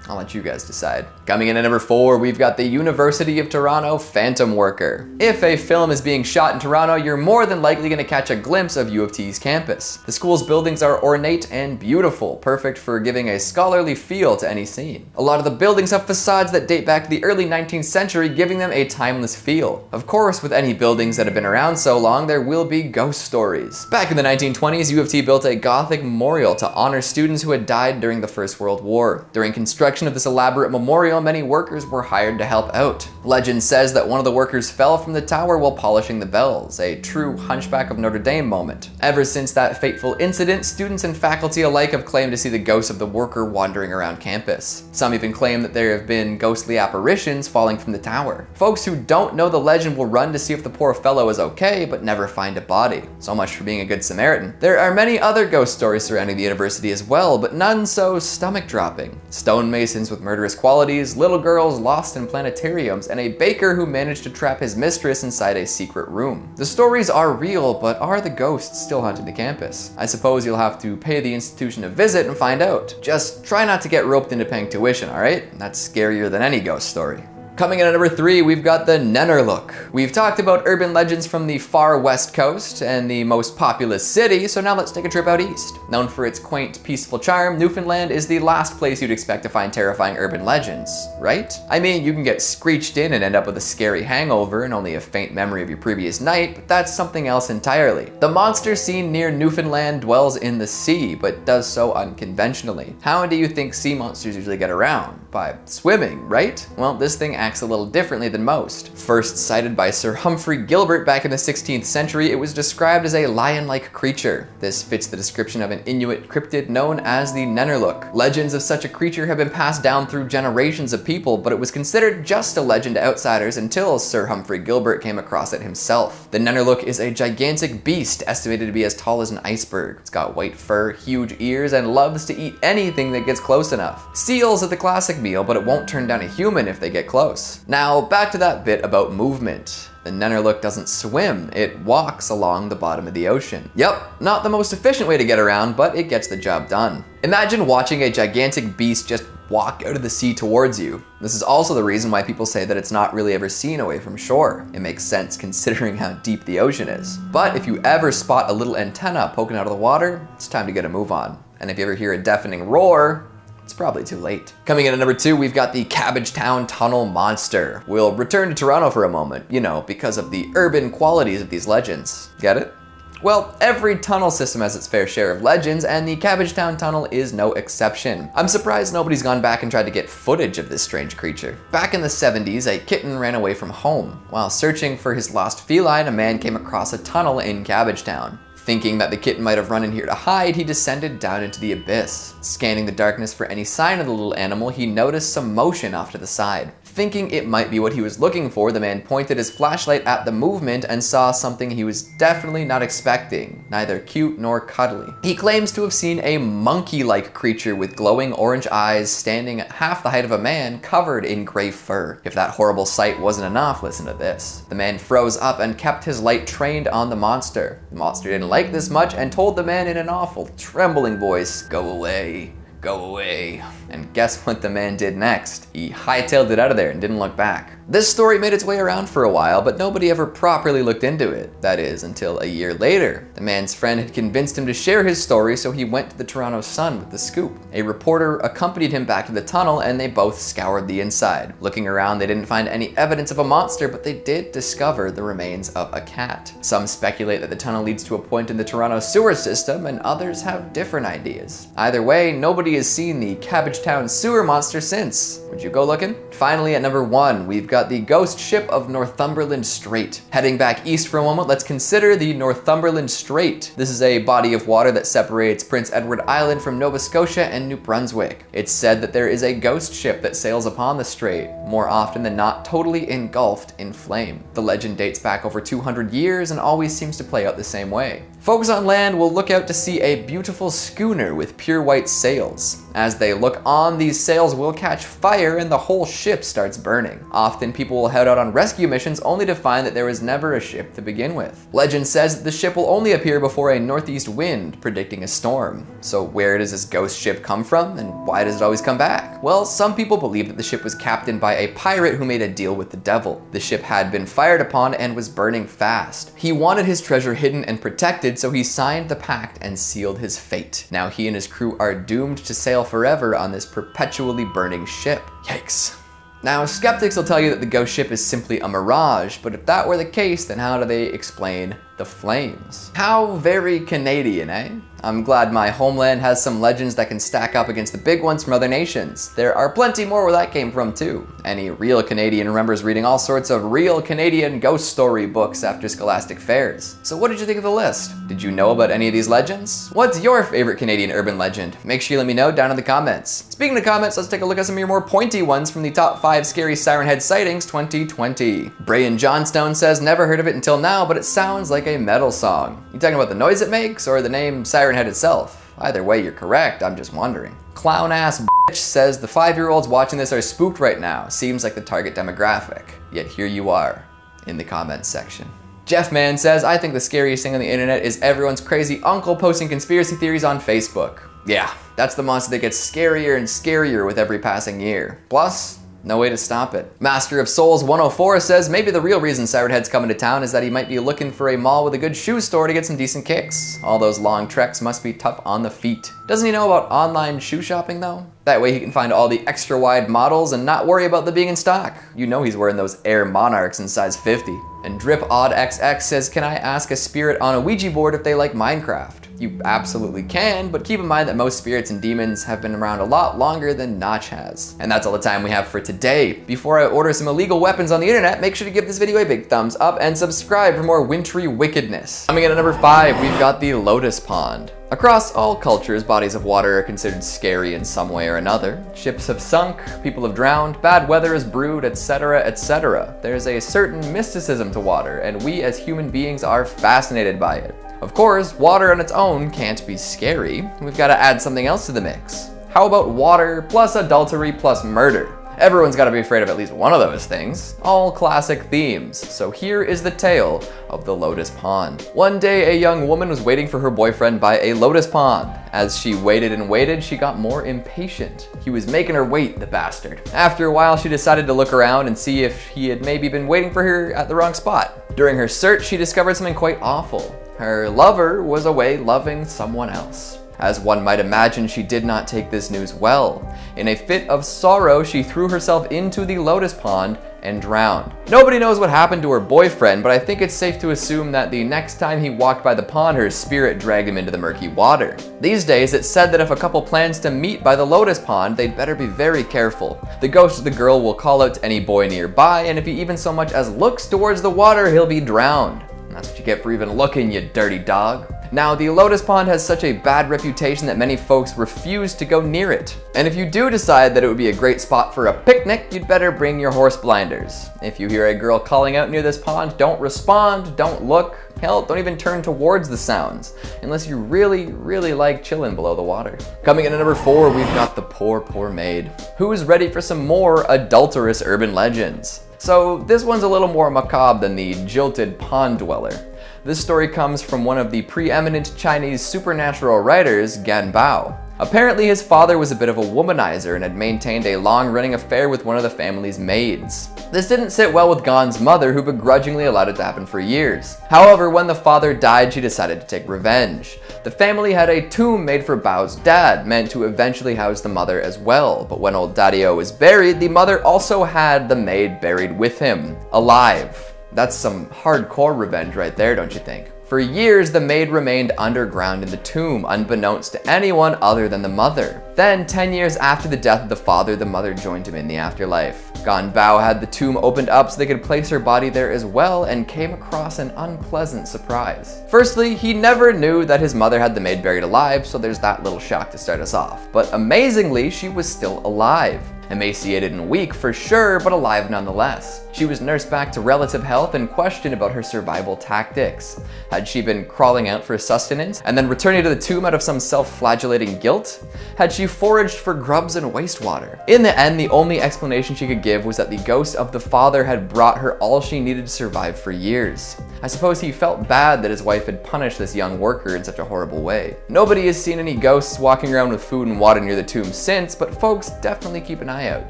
I'll let you guys decide. Coming in at number 4, we've got the University of Toronto Phantom Worker. If a film is being shot in Toronto, you're more than likely going to catch a glimpse of U of T's campus. The school's buildings are ornate and beautiful, perfect for giving a scholarly feel to any scene. A lot of the buildings have facades that date back to the early 19th century, giving them a timeless feel. Of course, with any buildings that have been around so long, there will be ghost stories. Back in the 1920s, U of T built a Gothic memorial to honor students who had died during the First World War. During construction of this elaborate memorial, many workers were hired to help out. Legend says that one of the workers fell from the tower while polishing the bells, a true Hunchback of Notre Dame moment. Ever since that fateful incident, students and faculty alike have claimed to see the ghost of the worker wandering around campus. Some even claim that there have been ghostly apparitions falling from the tower. Folks who don't know the legend will run to see if the poor fellow is okay, but never find a body. So much for being a good Samaritan. There are many other ghost stories surrounding the university as well, but none so stomach-dropping. Stonemasons with murderous qualities, little girls lost in planetariums, and a baker who managed to trap his mistress inside a secret room. The stories are real, but are the ghosts still haunting the campus? I suppose you'll have to pay the institution a visit and find out. Just try not to get roped into paying tuition, alright? That's scarier than any ghost story. Coming in at number 3, we've got the Nennerlook. We've talked about urban legends from the far west coast and the most populous city, so now let's take a trip out east. Known for its quaint, peaceful charm, Newfoundland is the last place you'd expect to find terrifying urban legends, right? I mean, you can get screeched in and end up with a scary hangover and only a faint memory of your previous night, but that's something else entirely. The monster seen near Newfoundland dwells in the sea, but does so unconventionally. How do you think sea monsters usually get around? By swimming, right? Well, this thing acts a little differently than most. First sighted by Sir Humphrey Gilbert back in the 16th century, it was described as a lion-like creature. This fits the description of an Inuit cryptid known as the Nennerlook. Legends of such a creature have been passed down through generations of people, but it was considered just a legend to outsiders until Sir Humphrey Gilbert came across it himself. The Nennerlook is a gigantic beast estimated to be as tall as an iceberg. It's got white fur, huge ears, and loves to eat anything that gets close enough. Seals are the classic meal, but it won't turn down a human if they get close. Now, back to that bit about movement. The Nennerlook doesn't swim, it walks along the bottom of the ocean. Yep, not the most efficient way to get around, but it gets the job done. Imagine watching a gigantic beast just walk out of the sea towards you. This is also the reason why people say that it's not really ever seen away from shore. It makes sense considering how deep the ocean is. But if you ever spot a little antenna poking out of the water, it's time to get a move on. And if you ever hear a deafening roar, it's probably too late. Coming in at number 2, we've got the Cabbagetown Tunnel Monster. We'll return to Toronto for a moment, you know, because of the urban qualities of these legends. Get it? Well, every tunnel system has its fair share of legends, and the Cabbagetown Tunnel is no exception. I'm surprised nobody's gone back and tried to get footage of this strange creature. Back in the 70s, a kitten ran away from home. While searching for his lost feline, a man came across a tunnel in Cabbagetown. Thinking that the kitten might have run in here to hide, he descended down into the abyss. Scanning the darkness for any sign of the little animal, he noticed some motion off to the side. Thinking it might be what he was looking for, the man pointed his flashlight at the movement and saw something he was definitely not expecting, neither cute nor cuddly. He claims to have seen a monkey-like creature with glowing orange eyes standing at half the height of a man covered in gray fur. If that horrible sight wasn't enough, listen to this. The man froze up and kept his light trained on the monster. The monster didn't like this much and told the man in an awful, trembling voice, "Go away. Go away." And guess what the man did next? He hightailed it out of there and didn't look back. This story made its way around for a while, but nobody ever properly looked into it. That is, until a year later. The man's friend had convinced him to share his story, so he went to the Toronto Sun with the scoop. A reporter accompanied him back to the tunnel, and they both scoured the inside. Looking around, they didn't find any evidence of a monster, but they did discover the remains of a cat. Some speculate that the tunnel leads to a point in the Toronto sewer system, and others have different ideas. Either way, nobody has seen the Cabbagetown sewer monster since. Would you go looking? Finally, at number 1, we've got got the ghost ship of Northumberland Strait. Heading back east for a moment, let's consider the Northumberland Strait. This is a body of water that separates Prince Edward Island from Nova Scotia and New Brunswick. It's said that there is a ghost ship that sails upon the strait, more often than not totally engulfed in flame. The legend dates back over 200 years and always seems to play out the same way. Folks on land will look out to see a beautiful schooner with pure white sails. As they look on, these sails will catch fire and the whole ship starts burning. Often people will head out on rescue missions only to find that there was never a ship to begin with. Legend says that the ship will only appear before a northeast wind, predicting a storm. So where does this ghost ship come from, and why does it always come back? Well, some people believe that the ship was captained by a pirate who made a deal with the devil. The ship had been fired upon and was burning fast. He wanted his treasure hidden and protected, so he signed the pact and sealed his fate. Now he and his crew are doomed to sail forever on this perpetually burning ship. Yikes. Now, skeptics will tell you that the ghost ship is simply a mirage, but if that were the case, then how do they explain the flames? How very Canadian, eh? I'm glad my homeland has some legends that can stack up against the big ones from other nations. There are plenty more where that came from too. Any real Canadian remembers reading all sorts of real Canadian ghost story books after scholastic fairs. So what did you think of the list? Did you know about any of these legends? What's your favorite Canadian urban legend? Make sure you let me know down in the comments. Speaking of comments, let's take a look at some of your more pointy ones from the top 5 scary Siren Head sightings 2020. Brian Johnstone says, never heard of it until now, but it sounds like a metal song. You talking about the noise it makes or the name Siren Head itself? Either way, you're correct, I'm just wondering. Clown ass bitch says the 5-year-olds watching this are spooked right now. Seems like the target demographic. Yet here you are in the comments section. Jeff Man says, I think the scariest thing on the internet is everyone's crazy uncle posting conspiracy theories on Facebook. Yeah, that's the monster that gets scarier and scarier with every passing year. Plus, no way to stop it. Master of Souls 104 says maybe the real reason Siren Head's coming to town is that he might be looking for a mall with a good shoe store to get some decent kicks. All those long treks must be tough on the feet. Doesn't he know about online shoe shopping though? That way he can find all the extra wide models and not worry about them being in stock. You know he's wearing those Air Monarchs in size 50. And Drip Odd XX says, can I ask a spirit on a Ouija board if they like Minecraft? You absolutely can, but keep in mind that most spirits and demons have been around a lot longer than Notch has. And that's all the time we have for today. Before I order some illegal weapons on the internet, make sure to give this video a big thumbs up and subscribe for more wintry wickedness. Coming in at number 5, we've got the Lotus Pond. Across all cultures, bodies of water are considered scary in some way or another. Ships have sunk, people have drowned, bad weather has brewed, etc., etc. There's a certain mysticism to water, and we as human beings are fascinated by it. Of course, water on its own can't be scary. We've got to add something else to the mix. How about water plus adultery plus murder? Everyone's got to be afraid of at least one of those things. All classic themes. So here is the tale of the Lotus Pond. One day, a young woman was waiting for her boyfriend by a lotus pond. As she waited and waited, she got more impatient. He was making her wait, the bastard. After a while, she decided to look around and see if he had maybe been waiting for her at the wrong spot. During her search, she discovered something quite awful. Her lover was away loving someone else. As one might imagine, she did not take this news well. In a fit of sorrow, she threw herself into the lotus pond and drowned. Nobody knows what happened to her boyfriend, but I think it's safe to assume that the next time he walked by the pond, her spirit dragged him into the murky water. These days, it's said that if a couple plans to meet by the lotus pond, they'd better be very careful. The ghost of the girl will call out to any boy nearby, and if he even so much as looks towards the water, he'll be drowned. And that's what you get for even looking, you dirty dog. Now, the Lotus Pond has such a bad reputation that many folks refuse to go near it. And if you do decide that it would be a great spot for a picnic, you'd better bring your horse blinders. If you hear a girl calling out near this pond, don't respond, don't look, hell, don't even turn towards the sounds, unless you really, really like chilling below the water. Coming in at number 4, we've got the Poor, Poor Maid. Who's ready for some more adulterous urban legends? So this one's a little more macabre than the jilted pond dweller. This story comes from one of the preeminent Chinese supernatural writers, Gan Bao. Apparently his father was a bit of a womanizer and had maintained a long-running affair with one of the family's maids. This didn't sit well with Gan's mother, who begrudgingly allowed it to happen for years. However, when the father died, she decided to take revenge. The family had a tomb made for Bao's dad, meant to eventually house the mother as well, but when old Daddy-O was buried, the mother also had the maid buried with him, alive. That's some hardcore revenge right there, don't you think? For years, the maid remained underground in the tomb, unbeknownst to anyone other than the mother. Then, 10 years after the death of the father, the mother joined him in the afterlife. Ganbao had the tomb opened up so they could place her body there as well, and came across an unpleasant surprise. Firstly, he never knew that his mother had the maid buried alive, so there's that little shock to start us off. But amazingly, she was still alive. Emaciated and weak for sure, but alive nonetheless. She was nursed back to relative health and questioned about her survival tactics. Had she been crawling out for sustenance and then returning to the tomb out of some self-flagellating guilt? Had she foraged for grubs and wastewater? In the end, the only explanation she could give was that the ghost of the father had brought her all she needed to survive for years. I suppose he felt bad that his wife had punished this young worker in such a horrible way. Nobody has seen any ghosts walking around with food and water near the tomb since, but folks definitely keep an eye out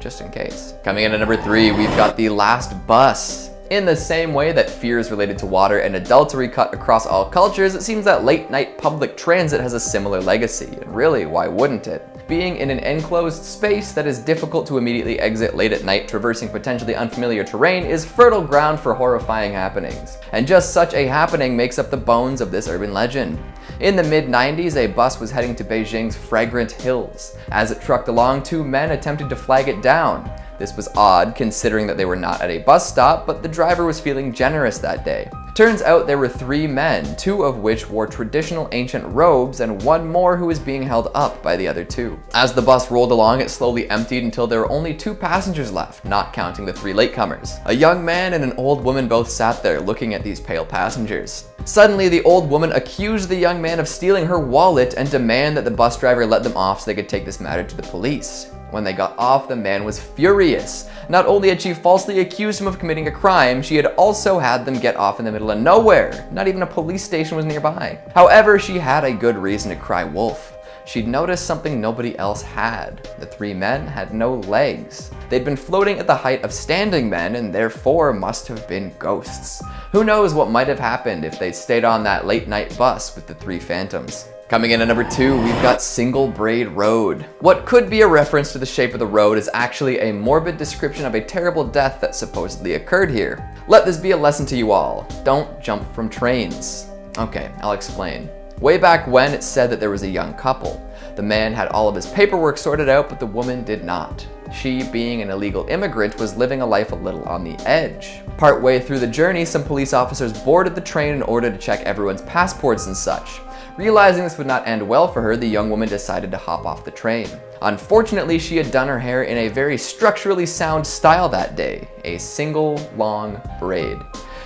just in case. Coming in at number 3, we've got the last bus. In the same way that fears related to water and adultery cut across all cultures, it seems that late night public transit has a similar legacy. And really, why wouldn't it? Being in an enclosed space that is difficult to immediately exit late at night, traversing potentially unfamiliar terrain, is fertile ground for horrifying happenings. And just such a happening makes up the bones of this urban legend. In the mid-90s, a bus was heading to Beijing's fragrant hills. As it trucked along, 2 men attempted to flag it down. This was odd, considering that they were not at a bus stop, but the driver was feeling generous that day. Turns out there were 3 men, 2 of which wore traditional ancient robes, and 1 more who was being held up by the other 2. As the bus rolled along, it slowly emptied until there were only 2 passengers left, not counting the 3 latecomers. A young man and an old woman both sat there looking at these pale passengers. Suddenly, the old woman accused the young man of stealing her wallet and demanded that the bus driver let them off so they could take this matter to the police. When they got off, the man was furious. Not only had she falsely accused him of committing a crime, she had also had them get off in the middle of nowhere. Not even a police station was nearby. However, she had a good reason to cry wolf. She'd noticed something nobody else had. The 3 men had no legs. They'd been floating at the height of standing men and therefore must have been ghosts. Who knows what might have happened if they'd stayed on that late night bus with the 3 phantoms. Coming in at number 2, we've got Single Braid Road. What could be a reference to the shape of the road is actually a morbid description of a terrible death that supposedly occurred here. Let this be a lesson to you all. Don't jump from trains. Okay, I'll explain. Way back when, it said that there was a young couple. The man had all of his paperwork sorted out, but the woman did not. She, being an illegal immigrant, was living a life a little on the edge. Partway through the journey, some police officers boarded the train in order to check everyone's passports and such. Realizing this would not end well for her, the young woman decided to hop off the train. Unfortunately, she had done her hair in a very structurally sound style that day, a single long braid.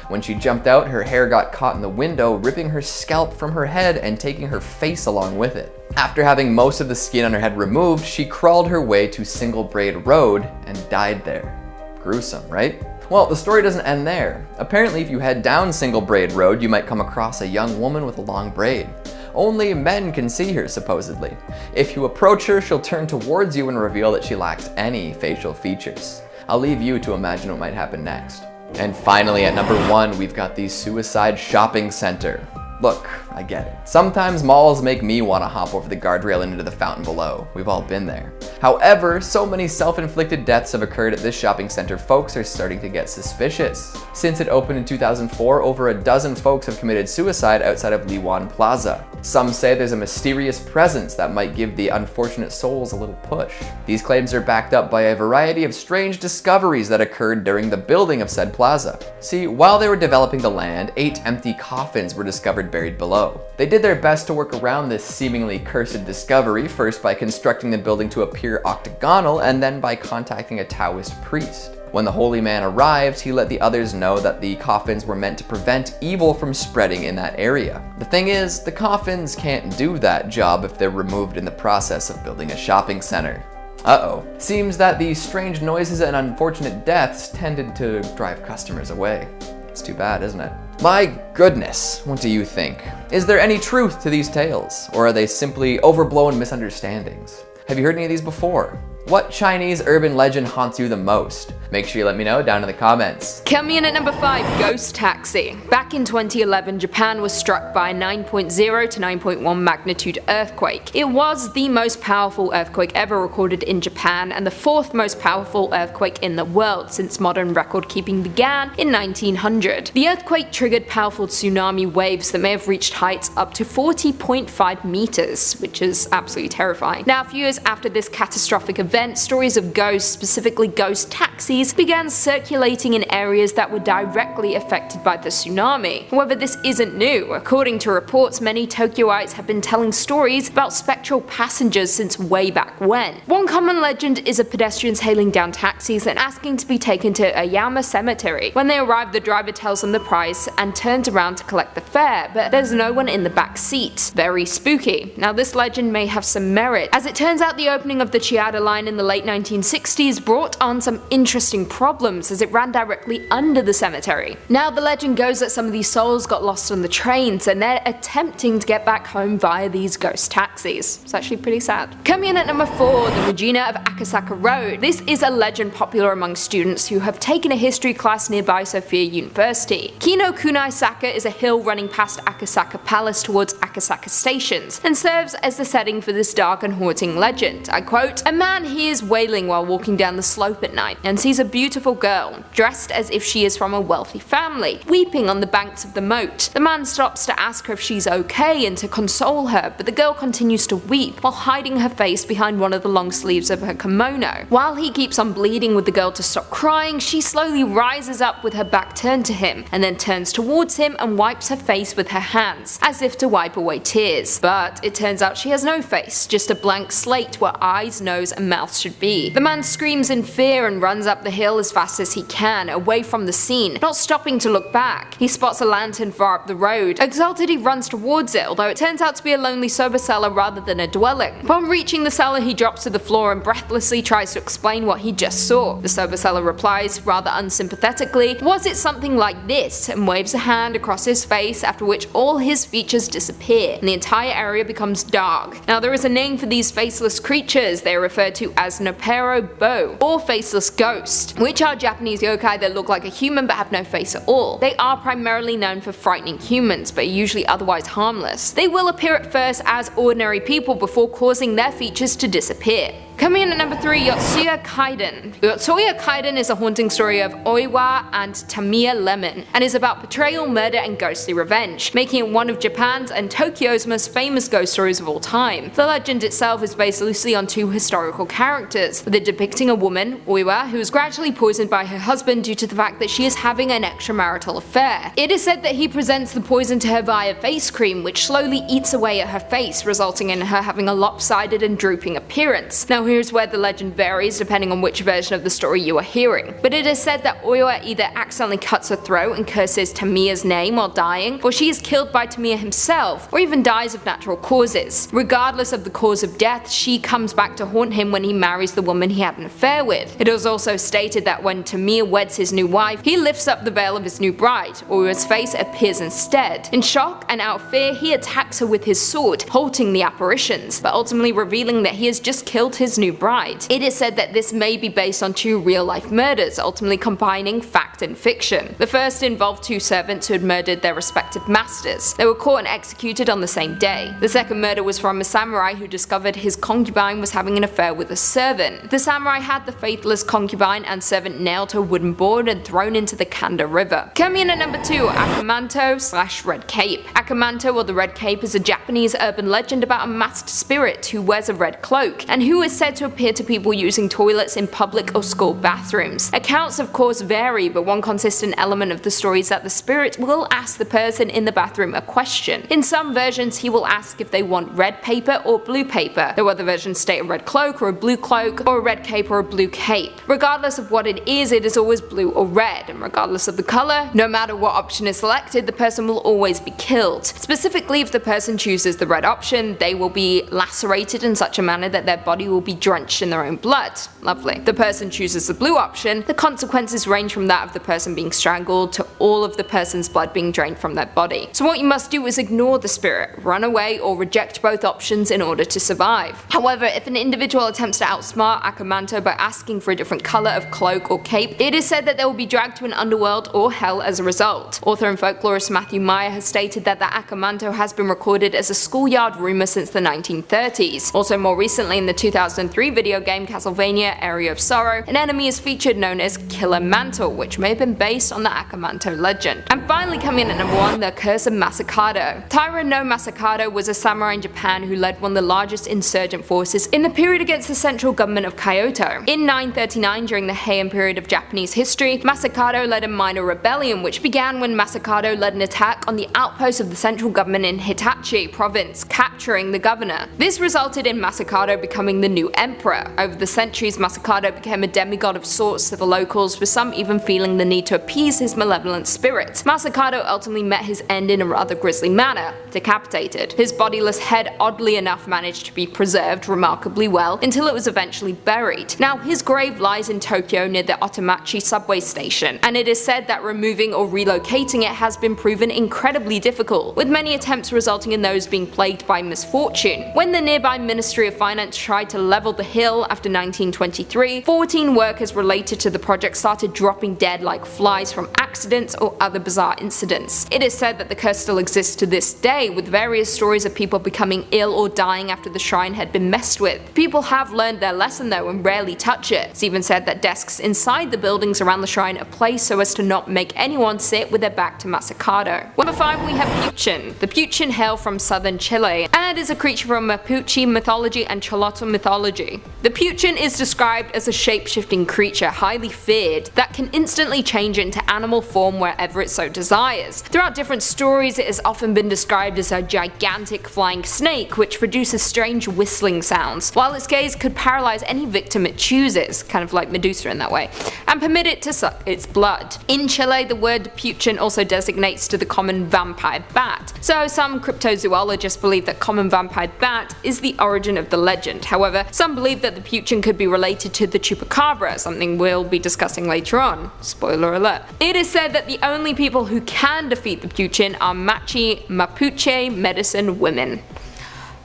When she jumped out, her hair got caught in the window, ripping her scalp from her head and taking her face along with it. After having most of the skin on her head removed, she crawled her way to Single Braid Road and died there. Gruesome, right? Well, the story doesn't end there. Apparently, if you head down Single Braid Road, you might come across a young woman with a long braid. Only men can see her, supposedly. If you approach her, she'll turn towards you and reveal that she lacks any facial features. I'll leave you to imagine what might happen next. And finally, at number 1, we've got the Suicide Shopping Center. Look, I get it. Sometimes malls make me want to hop over the guardrail and into the fountain below. We've all been there. However, so many self-inflicted deaths have occurred at this shopping center, folks are starting to get suspicious. Since it opened in 2004, over a dozen folks have committed suicide outside of Liwan Plaza. Some say there's a mysterious presence that might give the unfortunate souls a little push. These claims are backed up by a variety of strange discoveries that occurred during the building of said plaza. See, while they were developing the land, 8 empty coffins were discovered buried below. They did their best to work around this seemingly cursed discovery, first by constructing the building to appear octagonal and then by contacting a Taoist priest. When the holy man arrived, he let the others know that the coffins were meant to prevent evil from spreading in that area. The thing is, the coffins can't do that job if they're removed in the process of building a shopping center. Uh-oh. Seems that these strange noises and unfortunate deaths tended to drive customers away. It's too bad, isn't it? My goodness, what do you think? Is there any truth to these tales, or are they simply overblown misunderstandings? Have you heard any of these before? What Chinese urban legend haunts you the most? Make sure you let me know down in the comments. Coming in at number 5, Ghost Taxi. Back in 2011, Japan was struck by a 9.0 to 9.1 magnitude earthquake. It was the most powerful earthquake ever recorded in Japan and the 4th most powerful earthquake in the world since modern record keeping began in 1900. The earthquake triggered powerful tsunami waves that may have reached heights up to 40.5 meters, which is absolutely terrifying. Now, a few years after this catastrophic event, stories of ghosts, specifically ghost taxis, began circulating in areas that were directly affected by the tsunami. However, this isn't new. According to reports, many Tokyoites have been telling stories about spectral passengers since way back when. One common legend is of pedestrians hailing down taxis and asking to be taken to Ayama Cemetery. When they arrive, the driver tells them the price and turns around to collect the fare, but there's no one in the back seat. Very spooky. Now, this legend may have some merit, as it turns out the opening of the Chiada line in the late 1960s brought on some interesting problems as it ran directly under the cemetery. Now, the legend goes that some of these souls got lost on the trains and they're attempting to get back home via these ghost taxis. It's actually pretty sad. Coming in at number 4, the Regina of Akasaka Road. This is a legend popular among students who have taken a history class nearby Sophia University. Kino Kunai Saka is a hill running past Akasaka Palace towards Akasaka stations and serves as the setting for this dark and haunting legend. I quote, "A man hears wailing while walking down the slope at night and sees a beautiful girl, dressed as if she is from a wealthy family, weeping on the banks of the moat. The man stops to ask her if she's okay and to console her, but the girl continues to weep while hiding her face behind one of the long sleeves of her kimono. While he keeps on pleading with the girl to stop crying, she slowly rises up with her back turned to him, and then turns towards him and wipes her face with her hands, as if to wipe away tears. But it turns out she has no face, just a blank slate where eyes, nose and mouth should be. The man screams in fear and runs up the hill as fast as he can, away from the scene, not stopping to look back. He spots a lantern far up the road. Exalted, he runs towards it, although it turns out to be a lonely sober cellar rather than a dwelling. Upon reaching the cellar, he drops to the floor and breathlessly tries to explain what he just saw. The sober cellar replies, rather unsympathetically, "Was it something like this?" and waves a hand across his face, after which all his features disappear and the entire area becomes dark. Now, there is a name for these faceless creatures. They are referred to as Nopero Bo, or faceless ghost, which are Japanese yokai that look like a human but have no face at all. They are primarily known for frightening humans, but are usually otherwise harmless. They will appear at first as ordinary people before causing their features to disappear. Coming in at number 3, Yotsuya Kaiden. Yotsuya Kaiden is a haunting story of Oiwa and Tamiya Lemon, and is about betrayal, murder and ghostly revenge, making it one of Japan's and Tokyo's most famous ghost stories of all time. The legend itself is based loosely on 2 historical characters, with it depicting a woman, Oiwa, who is gradually poisoned by her husband due to the fact that she is having an extramarital affair. It is said that he presents the poison to her via face cream, which slowly eats away at her face, resulting in her having a lopsided and drooping appearance. Now, here's where the legend varies depending on which version of the story you are hearing, but it is said that Oiwa either accidentally cuts her throat and curses Tamiya's name while dying, or she is killed by Tamiya himself, or even dies of natural causes. Regardless of the cause of death, she comes back to haunt him when he marries the woman he had an affair with. It is also stated that when Tamiya weds his new wife, he lifts up the veil of his new bride. Oiwa's face appears instead. In shock and out of fear, he attacks her with his sword, halting the apparitions, but ultimately revealing that he has just killed his new bride. It is said that this may be based on 2 real-life murders, ultimately combining fact and fiction. The first involved 2 servants who had murdered their respective masters. They were caught and executed on the same day. The second murder was from a samurai who discovered his concubine was having an affair with a servant. The samurai had the faithless concubine and servant nailed to a wooden board and thrown into the Kanda River. Coming in at number 2, Akamanto/Red Cape. Akamanto, or the Red Cape, is a Japanese urban legend about a masked spirit who wears a red cloak, and who is said to appear to people using toilets in public or school bathrooms. Accounts of course vary, but one consistent element of the story is that the spirit will ask the person in the bathroom a question. In some versions, he will ask if they want red paper or blue paper, though other versions state a red cloak or a blue cloak, or a red cape or a blue cape. Regardless of what it is always blue or red, and regardless of the colour, no matter what option is selected, the person will always be killed. Specifically, if the person chooses the red option, they will be lacerated in such a manner that their body will be be drenched in their own blood. Lovely. The person chooses the blue option. The consequences range from that of the person being strangled to all of the person's blood being drained from their body. So what you must do is ignore the spirit, run away, or reject both options in order to survive. However, if an individual attempts to outsmart Akamanto by asking for a different color of cloak or cape, it is said that they will be dragged to an underworld or hell as a result. Author and folklorist Matthew Meyer has stated that the Akamanto has been recorded as a schoolyard rumor since the 1930s. Also more recently in the 2003 video game Castlevania Area of Sorrow, an enemy is featured known as Killer Mantle, which may have been based on the Akamanto legend. And finally coming in at number 1, the Curse of Masakado. Taira no Masakado was a samurai in Japan who led one of the largest insurgent forces in the period against the central government of Kyoto. In 939, during the Heian period of Japanese history, Masakado led a minor rebellion which began when Masakado led an attack on the outpost of the central government in Hitachi province, capturing the governor. This resulted in Masakado becoming the new emperor. Over the centuries, Masakado became a demigod of sorts to the locals, with some even feeling the need to appease his malevolent spirit. Masakado ultimately met his end in a rather grisly manner, decapitated. His bodiless head oddly enough managed to be preserved remarkably well until it was eventually buried. Now his grave lies in Tokyo near the Otemachi subway station, and it is said that removing or relocating it has been proven incredibly difficult, with many attempts resulting in those being plagued by misfortune. When the nearby Ministry of Finance tried to level the hill after 1923, 14 workers related to the project started dropping dead like flies from accidents or other bizarre incidents. It is said that the curse still exists to this day, with various stories of people becoming ill or dying after the shrine had been messed with. People have learned their lesson though and rarely touch it. It's even said that desks inside the buildings around the shrine are placed so as to not make anyone sit with their back to Masakado. Number 5, we have Peuchin. The Peuchin hail from southern Chile and is a creature from Mapuche mythology and Choloto mythology. The Peuchin is described as a shape-shifting creature highly feared that can instantly change into animal form wherever it so desires. Throughout different stories, it has often been described as a gigantic flying snake which produces strange whistling sounds, while its gaze could paralyze any victim it chooses, kind of like Medusa in that way, and permit it to suck its blood. In Chile, the word Peuchin also designates to the common vampire bat, so some cryptozoologists believe that common vampire bat is the origin of the legend. However, some believe that the Peuchin could be related to the chupacabra, something we'll be discussing later on. Spoiler alert. It is said that the only people who can defeat the Peuchin are Mapuche medicine women.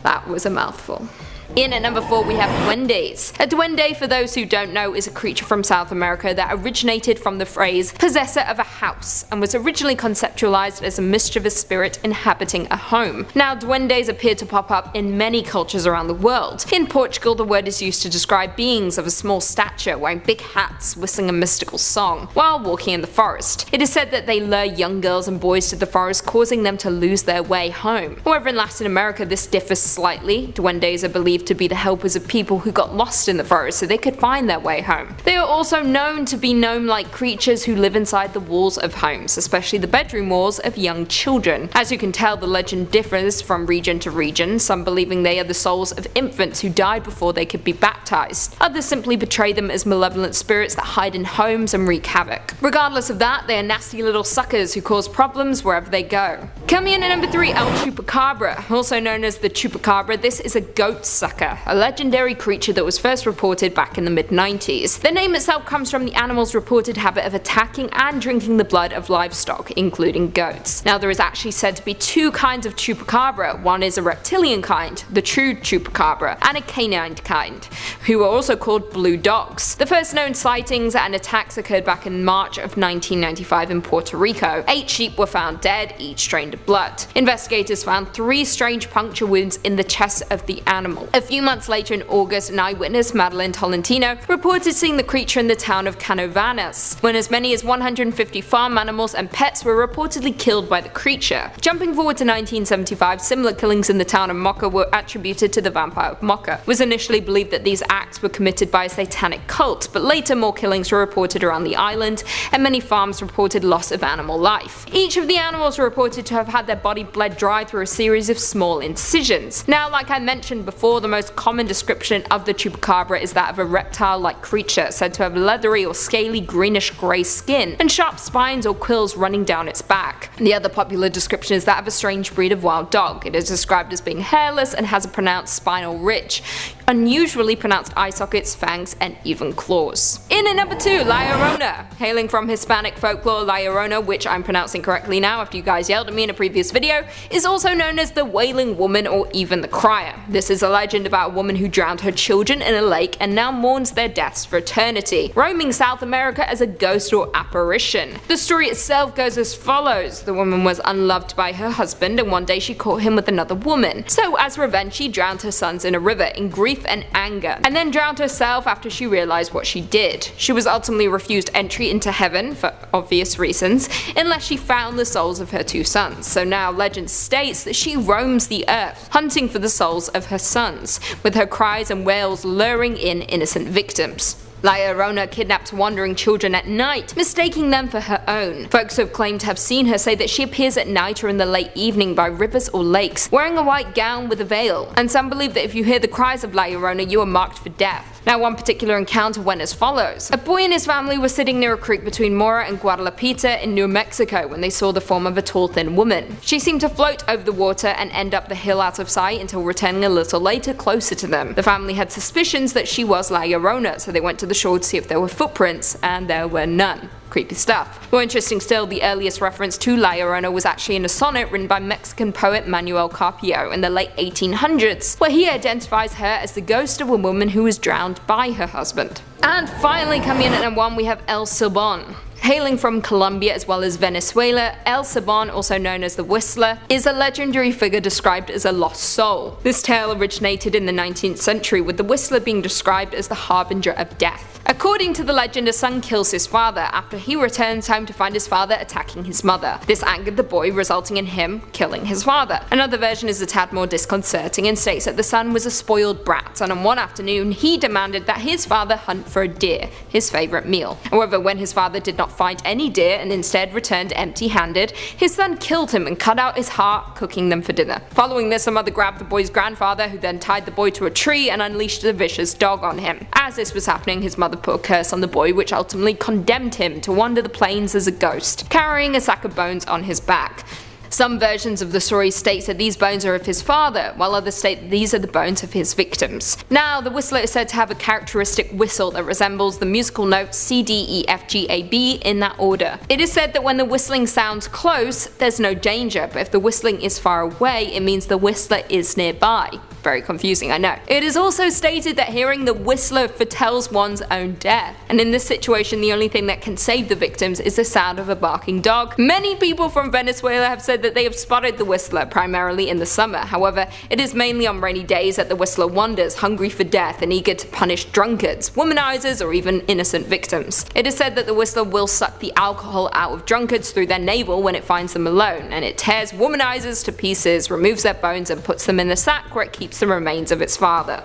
That was a mouthful. In at number 4 we have duendes. A duende, for those who don't know, is a creature from South America that originated from the phrase possessor of a house and was originally conceptualized as a mischievous spirit inhabiting a home. Now duendes appear to pop up in many cultures around the world. In Portugal, the word is used to describe beings of a small stature wearing big hats, whistling a mystical song while walking in the forest. It is said that they lure young girls and boys to the forest, causing them to lose their way home. However, in Latin America this differs slightly. Duendes are believed to be the helpers of people who got lost in the forest so they could find their way home. They are also known to be gnome-like creatures who live inside the walls of homes, especially the bedroom walls of young children. As you can tell, the legend differs from region to region, some believing they are the souls of infants who died before they could be baptized. Others simply portray them as malevolent spirits that hide in homes and wreak havoc. Regardless of that, they are nasty little suckers who cause problems wherever they go. Coming in at number 3, El Chupacabra. Also known as the Chupacabra, this is a goat sucker, a legendary creature that was first reported back in the mid-90s. The name itself comes from the animal's reported habit of attacking and drinking the blood of livestock, including goats. Now there is actually said to be 2 kinds of Chupacabra. One is a reptilian kind, the true Chupacabra, and a canine kind, who are also called blue dogs. The first known sightings and attacks occurred back in March of 1995 in Puerto Rico. 8 sheep were found dead, each drained of blood. Investigators found 3 strange puncture wounds in the chest of the animal. A few months later in August, an eyewitness, Madeline Tolentino, reported seeing the creature in the town of Canovanas, when as many as 150 farm animals and pets were reportedly killed by the creature. Jumping forward to 1975, similar killings in the town of Mocha were attributed to the vampire of Mocha. It was initially believed that these acts were committed by a satanic cult, but later more killings were reported around the island, and many farms reported loss of animal life. Each of the animals were reported to have had their body bled dry through a series of small incisions. Now, like I mentioned before, the most common description of the Chupacabra is that of a reptile-like creature, said to have leathery or scaly greenish-grey skin, and sharp spines or quills running down its back. The other popular description is that of a strange breed of wild dog. It is described as being hairless and has a pronounced spinal ridge, unusually pronounced eye sockets, fangs, and even claws. In at number 2, La Llorona. Hailing from Hispanic folklore, La Llorona, which I'm pronouncing correctly now after you guys yelled at me in a previous video, is also known as the Wailing Woman or even the Crier. This is a legend about a woman who drowned her children in a lake and now mourns their deaths for eternity, roaming South America as a ghost or apparition. The story itself goes as follows. The woman was unloved by her husband and one day she caught him with another woman. So as revenge she drowned her sons in a river in grief and anger, and then drowned herself after she realized what she did. She was ultimately refused entry into heaven, for obvious reasons, unless she found the souls of her 2 sons. So now legend states that she roams the earth, hunting for the souls of her sons, with her cries and wails luring in innocent victims. La Llorona kidnaps wandering children at night, mistaking them for her own. Folks who have claimed to have seen her say that she appears at night or in the late evening by rivers or lakes, wearing a white gown with a veil. And some believe that if you hear the cries of La Llorona, you are marked for death. Now, one particular encounter went as follows. A boy and his family were sitting near a creek between Mora and Guadalajara in New Mexico when they saw the form of a tall, thin woman. She seemed to float over the water and end up the hill out of sight until returning a little later closer to them. The family had suspicions that she was La Llorona, so they went to the shore to see if there were footprints, and there were none. Creepy stuff. More interesting still, the earliest reference to La Llorona was actually in a sonnet written by Mexican poet Manuel Carpio in the late 1800s, where he identifies her as the ghost of a woman who was drowned by her husband. And finally, coming in at number 1, we have El Silbón. Hailing from Colombia as well as Venezuela, El Silbón, also known as the Whistler, is a legendary figure described as a lost soul. This tale originated in the 19th century, with the Whistler being described as the harbinger of death. According to the legend, a son kills his father after he returns home to find his father attacking his mother. This angered the boy, resulting in him killing his father. Another version is a tad more disconcerting and states that the son was a spoiled brat, and on one afternoon he demanded that his father hunt for a deer, his favourite meal. However, when his father did not find any deer and instead returned empty-handed, his son killed him and cut out his heart, cooking them for dinner. Following this, a mother grabbed the boy's grandfather, who then tied the boy to a tree and unleashed a vicious dog on him. As this was happening, his mother put a curse on the boy, which ultimately condemned him to wander the plains as a ghost, carrying a sack of bones on his back. Some versions of the story state that these bones are of his father, while others state that these are the bones of his victims. Now, the Whistler is said to have a characteristic whistle that resembles the musical notes C, D, E, F, G, A, B in that order. It is said that when the whistling sounds close, there's no danger, but if the whistling is far away, it means the Whistler is nearby. Very confusing, I know. It is also stated that hearing the Whistler foretells one's own death, and in this situation the only thing that can save the victims is the sound of a barking dog. Many people from Venezuela have said that they have spotted the Whistler, primarily in the summer. However, it is mainly on rainy days that the Whistler wanders, hungry for death and eager to punish drunkards, womanizers, or even innocent victims. It is said that the Whistler will suck the alcohol out of drunkards through their navel when it finds them alone, and it tears womanizers to pieces, removes their bones, and puts them in the sack where it keeps the remains of its father.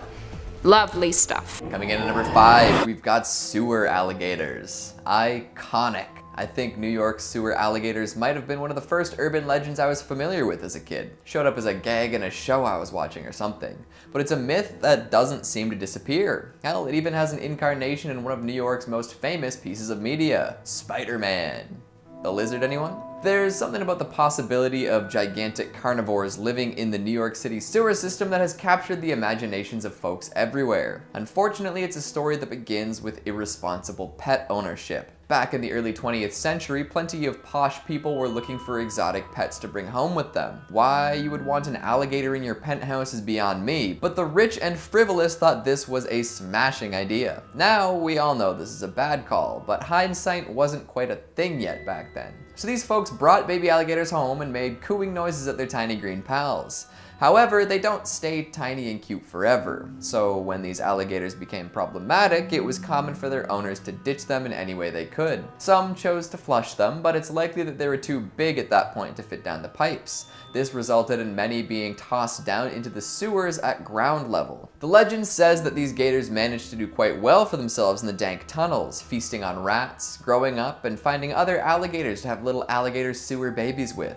Lovely stuff. Coming in at number 5, we've got sewer alligators. Iconic. I think New York's sewer alligators might have been one of the first urban legends I was familiar with as a kid. Showed up as a gag in a show I was watching or something. But it's a myth that doesn't seem to disappear. Hell, it even has an incarnation in one of New York's most famous pieces of media, Spider-Man. The lizard, anyone? There's something about the possibility of gigantic carnivores living in the New York City sewer system that has captured the imaginations of folks everywhere. Unfortunately, it's a story that begins with irresponsible pet ownership. Back in the early 20th century, plenty of posh people were looking for exotic pets to bring home with them. Why you would want an alligator in your penthouse is beyond me, but the rich and frivolous thought this was a smashing idea. Now, we all know this is a bad call, but hindsight wasn't quite a thing yet back then. So these folks brought baby alligators home and made cooing noises at their tiny green pals. However, they don't stay tiny and cute forever, so when these alligators became problematic, it was common for their owners to ditch them in any way they could. Some chose to flush them, but it's likely that they were too big at that point to fit down the pipes. This resulted in many being tossed down into the sewers at ground level. The legend says that these gators managed to do quite well for themselves in the dank tunnels, feasting on rats, growing up, and finding other alligators to have little alligator sewer babies with.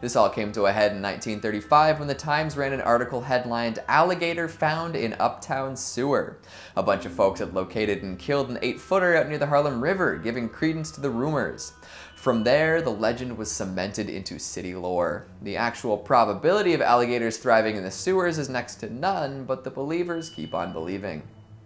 This all came to a head in 1935 when the Times ran an article headlined, "Alligator Found in Uptown Sewer." A bunch of folks had located and killed an 8-footer out near the Harlem River, giving credence to the rumors. From there, the legend was cemented into city lore. The actual probability of alligators thriving in the sewers is next to none, but the believers keep on believing.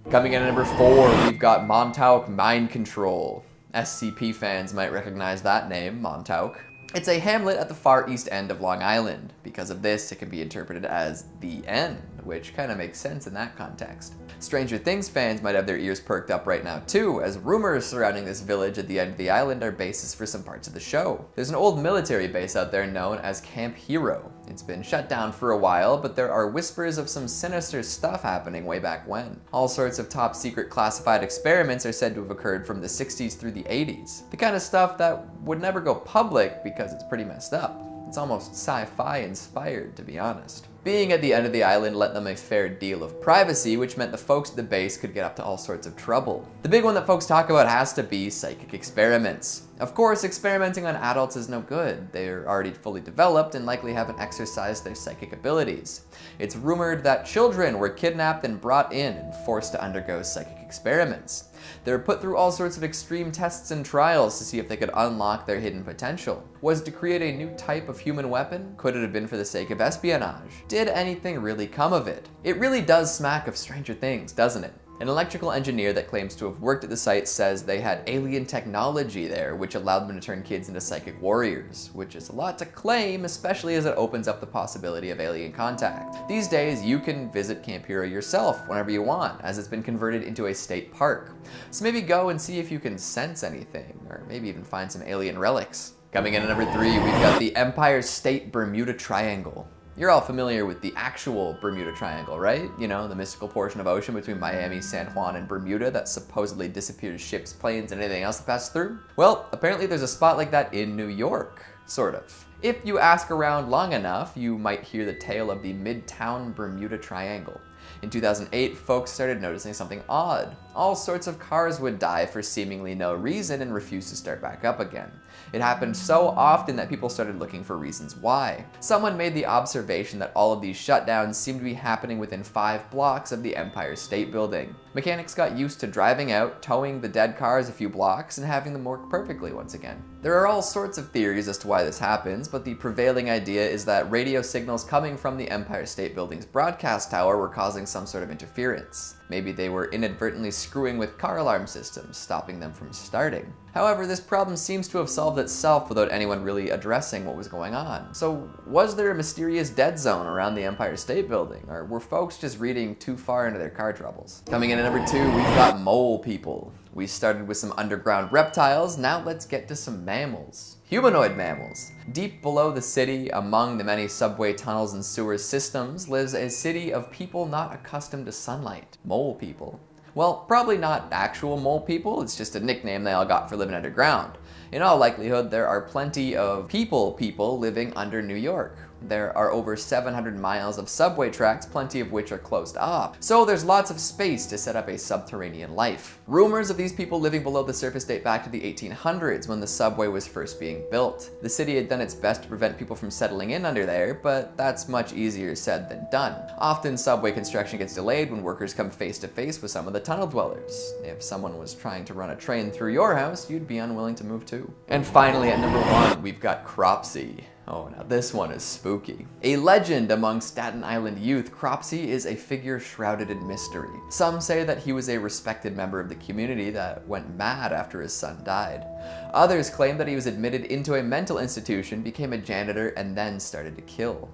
Coming in at number 4, we've got Montauk Mind Control. SCP fans might recognize that name, Montauk. It's a hamlet at the far east end of Long Island. Because of this, it can be interpreted as the end, which kind of makes sense in that context. Stranger Things fans might have their ears perked up right now too, as rumors surrounding this village at the end of the island are basis for some parts of the show. There's an old military base out there known as Camp Hero. It's been shut down for a while, but there are whispers of some sinister stuff happening way back when. All sorts of top secret classified experiments are said to have occurred from the 60s through the 80s. The kind of stuff that would never go public because it's pretty messed up. It's almost sci-fi inspired, to be honest. Being at the end of the island lent them a fair deal of privacy, which meant the folks at the base could get up to all sorts of trouble. The big one that folks talk about has to be psychic experiments. Of course, experimenting on adults is no good. They're already fully developed and likely haven't exercised their psychic abilities. It's rumored that children were kidnapped and brought in and forced to undergo psychic experiments. They were put through all sorts of extreme tests and trials to see if they could unlock their hidden potential. Was it to create a new type of human weapon? Could it have been for the sake of espionage? Did anything really come of it? It really does smack of Stranger Things, doesn't it? An electrical engineer that claims to have worked at the site says they had alien technology there, which allowed them to turn kids into psychic warriors, which is a lot to claim, especially as it opens up the possibility of alien contact. These days, you can visit Camp Hero yourself whenever you want, as it's been converted into a state park. So maybe go and see if you can sense anything, or maybe even find some alien relics. Coming in at number 3, we've got the Empire State Bermuda Triangle. You're all familiar with the actual Bermuda Triangle, right? You know, the mystical portion of ocean between Miami, San Juan, and Bermuda that supposedly disappears ships, planes, and anything else that passes through? Well, apparently there's a spot like that in New York, sort of. If you ask around long enough, you might hear the tale of the Midtown Bermuda Triangle. In 2008, folks started noticing something odd. All sorts of cars would die for seemingly no reason and refuse to start back up again. It happened so often that people started looking for reasons why. Someone made the observation that all of these shutdowns seemed to be happening within 5 blocks of the Empire State Building. Mechanics got used to driving out, towing the dead cars a few blocks, and having them work perfectly once again. There are all sorts of theories as to why this happens, but the prevailing idea is that radio signals coming from the Empire State Building's broadcast tower were causing some sort of interference. Maybe they were inadvertently screwing with car alarm systems, stopping them from starting. However, this problem seems to have solved itself without anyone really addressing what was going on. So, was there a mysterious dead zone around the Empire State Building, or were folks just reading too far into their car troubles? Coming in at number 2, we've got mole people. We started with some underground reptiles, now let's get to some mammals. Humanoid mammals. Deep below the city, among the many subway tunnels and sewer systems, lives a city of people not accustomed to sunlight. Mole people. Well, probably not actual mole people, it's just a nickname they all got for living underground. In all likelihood, there are plenty of people living under New York. There are over 700 miles of subway tracks, plenty of which are closed off. So there's lots of space to set up a subterranean life. Rumors of these people living below the surface date back to the 1800s when the subway was first being built. The city had done its best to prevent people from settling in under there, but that's much easier said than done. Often subway construction gets delayed when workers come face to face with some of the tunnel dwellers. If someone was trying to run a train through your house, you'd be unwilling to move too. And finally, at number 1, we've got Cropsey. Oh, now this one is spooky. A legend among Staten Island youth, Cropsey is a figure shrouded in mystery. Some say that he was a respected member of the community that went mad after his son died. Others claim that he was admitted into a mental institution, became a janitor, and then started to kill.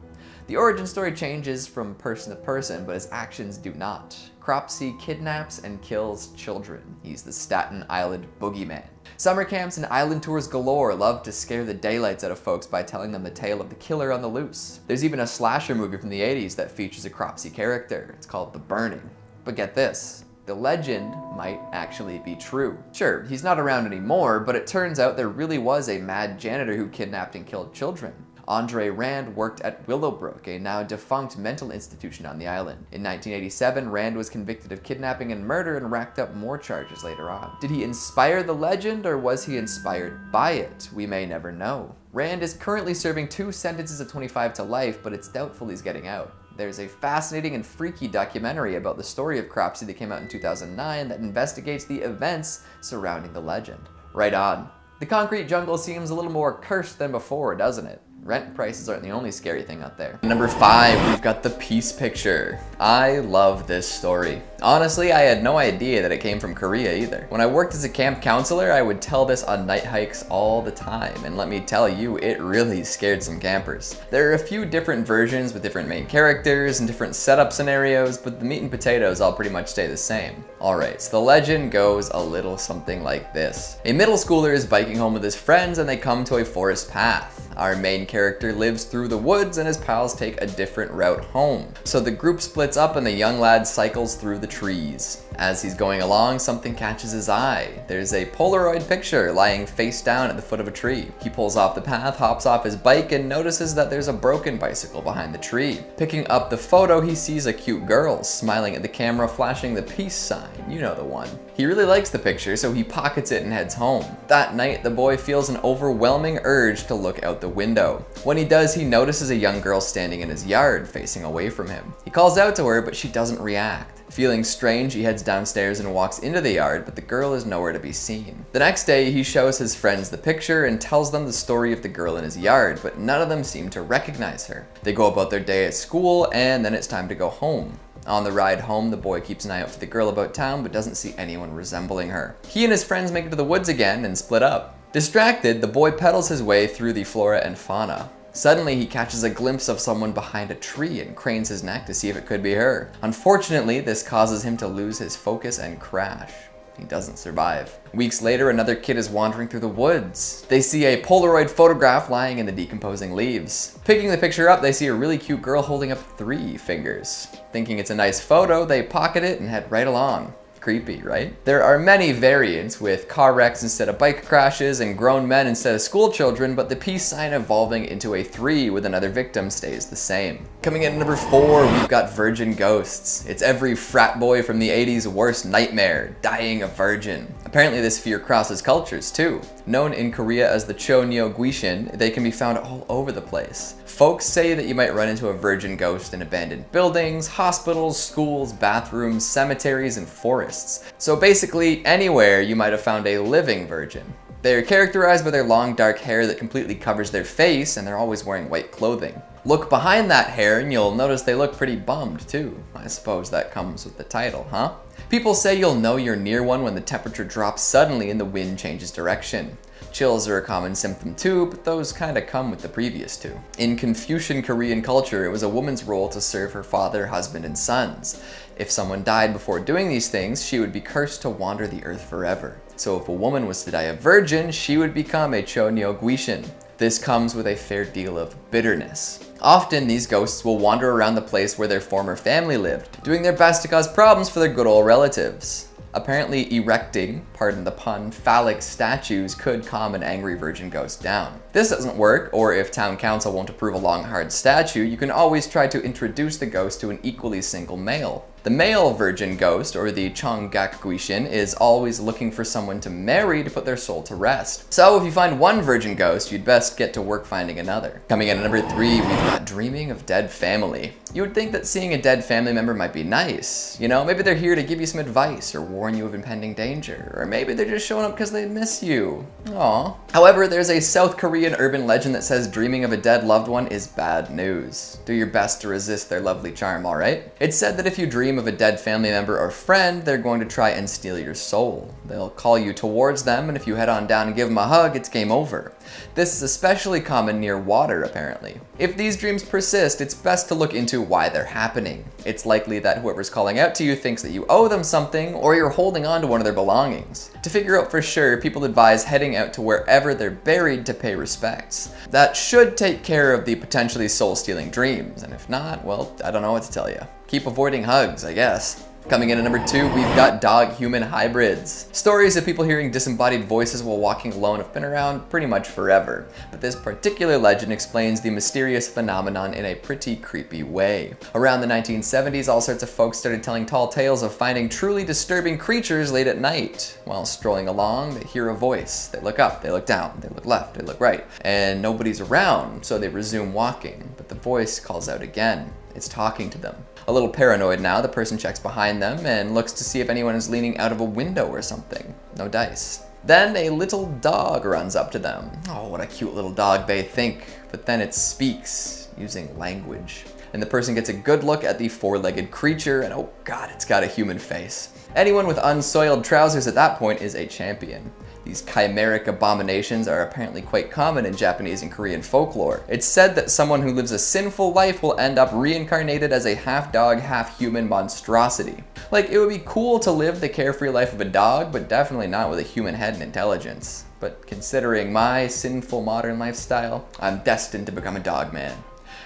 The origin story changes from person to person, but his actions do not. Cropsey kidnaps and kills children. He's the Staten Island boogeyman. Summer camps and island tours galore love to scare the daylights out of folks by telling them the tale of the killer on the loose. There's even a slasher movie from the 80s that features a Cropsey character. It's called The Burning. But get this. The legend might actually be true. Sure, he's not around anymore, but it turns out there really was a mad janitor who kidnapped and killed children. Andre Rand worked at Willowbrook, a now defunct mental institution on the island. In 1987, Rand was convicted of kidnapping and murder and racked up more charges later on. Did he inspire the legend, or was he inspired by it? We may never know. Rand is currently serving 2 sentences of 25 to life, but it's doubtful he's getting out. There's a fascinating and freaky documentary about the story of Cropsey that came out in 2009 that investigates the events surrounding the legend. Right on. The concrete jungle seems a little more cursed than before, doesn't it? Rent prices aren't the only scary thing out there. Number 5, we've got the peace picture. I love this story. Honestly, I had no idea that it came from Korea either. When I worked as a camp counselor, I would tell this on night hikes all the time, and let me tell you, it really scared some campers. There are a few different versions with different main characters and different setup scenarios, but the meat and potatoes all pretty much stay the same. Alright, so the legend goes a little something like this. A middle schooler is biking home with his friends and they come to a forest path. Our main character lives through the woods and his pals take a different route home. So the group splits up and the young lad cycles through the trees. As he's going along, something catches his eye. There's a Polaroid picture lying face down at the foot of a tree. He pulls off the path, hops off his bike, and notices that there's a broken bicycle behind the tree. Picking up the photo, he sees a cute girl smiling at the camera, flashing the peace sign. You know the one. He really likes the picture, so he pockets it and heads home. That night, the boy feels an overwhelming urge to look out the window. When he does, he notices a young girl standing in his yard, facing away from him. He calls out to her, but she doesn't react. Feeling strange, he heads downstairs and walks into the yard, but the girl is nowhere to be seen. The next day, he shows his friends the picture and tells them the story of the girl in his yard, but none of them seem to recognize her. They go about their day at school, and then it's time to go home. On the ride home, the boy keeps an eye out for the girl about town, but doesn't see anyone resembling her. He and his friends make it to the woods again and split up. Distracted, the boy pedals his way through the flora and fauna. Suddenly, he catches a glimpse of someone behind a tree and cranes his neck to see if it could be her. Unfortunately, this causes him to lose his focus and crash. He doesn't survive. Weeks later, another kid is wandering through the woods. They see a Polaroid photograph lying in the decomposing leaves. Picking the picture up, they see a really cute girl holding up 3 fingers. Thinking it's a nice photo, they pocket it and head right along. Creepy, right? There are many variants, with car wrecks instead of bike crashes and grown men instead of school children, but the peace sign evolving into a 3 with another victim stays the same. Coming in at number 4, we've got virgin ghosts. It's every frat boy from the 80s worst nightmare, dying a virgin. Apparently this fear crosses cultures too. Known in Korea as the Chonyo-guishin, they can be found all over the place. Folks say that you might run into a virgin ghost in abandoned buildings, hospitals, schools, bathrooms, cemeteries, and forests. So basically, anywhere you might have found a living virgin. They're characterized by their long dark hair that completely covers their face, and they're always wearing white clothing. Look behind that hair and you'll notice they look pretty bummed too. I suppose that comes with the title, huh? People say you'll know you're near one when the temperature drops suddenly and the wind changes direction. Chills are a common symptom too, but those kinda come with the previous 2. In Confucian Korean culture, it was a woman's role to serve her father, husband, and sons. If someone died before doing these things, she would be cursed to wander the earth forever. So if a woman was to die a virgin, she would become a Chonyo-guishin. This comes with a fair deal of bitterness. Often, these ghosts will wander around the place where their former family lived, doing their best to cause problems for their good old relatives. Apparently erecting, pardon the pun, phallic statues could calm an angry virgin ghost down. This doesn't work, or if town council won't approve a long hard statue, you can always try to introduce the ghost to an equally single male. The male virgin ghost, or the Chonggak-guishin, is always looking for someone to marry to put their soul to rest. So if you find one virgin ghost, you'd best get to work finding another. Coming in at number 3, we've got dreaming of dead family. You would think that seeing a dead family member might be nice. You know, maybe they're here to give you some advice or warn you of impending danger. Or maybe they're just showing up because they miss you. Aww. However, there's a South Korean urban legend that says dreaming of a dead loved one is bad news. Do your best to resist their lovely charm, alright? It's said that if you dream of a dead family member or friend, they're going to try and steal your soul. They'll call you towards them, and if you head on down and give them a hug, it's game over. This is especially common near water, apparently. If these dreams persist, it's best to look into why they're happening. It's likely that whoever's calling out to you thinks that you owe them something, or you're holding on to one of their belongings. To figure out for sure, people advise heading out to wherever they're buried to pay respects. That should take care of the potentially soul-stealing dreams, and if not, well, I don't know what to tell you. Keep avoiding hugs, I guess. Coming in at number 2, we've got dog-human hybrids. Stories of people hearing disembodied voices while walking alone have been around pretty much forever, but this particular legend explains the mysterious phenomenon in a pretty creepy way. Around the 1970s, all sorts of folks started telling tall tales of finding truly disturbing creatures late at night. While strolling along, they hear a voice. They look up, they look down, they look left, they look right, and nobody's around, so they resume walking, but the voice calls out again. It's talking to them. A little paranoid now, the person checks behind them and looks to see if anyone is leaning out of a window or something. No dice. Then a little dog runs up to them. Oh, what a cute little dog, they think, but then it speaks using language. And the person gets a good look at the four-legged creature, and oh god, it's got a human face. Anyone with unsoiled trousers at that point is a champion. These chimeric abominations are apparently quite common in Japanese and Korean folklore. It's said that someone who lives a sinful life will end up reincarnated as a half-dog, half-human monstrosity. Like, it would be cool to live the carefree life of a dog, but definitely not with a human head and intelligence. But considering my sinful modern lifestyle, I'm destined to become a dog man.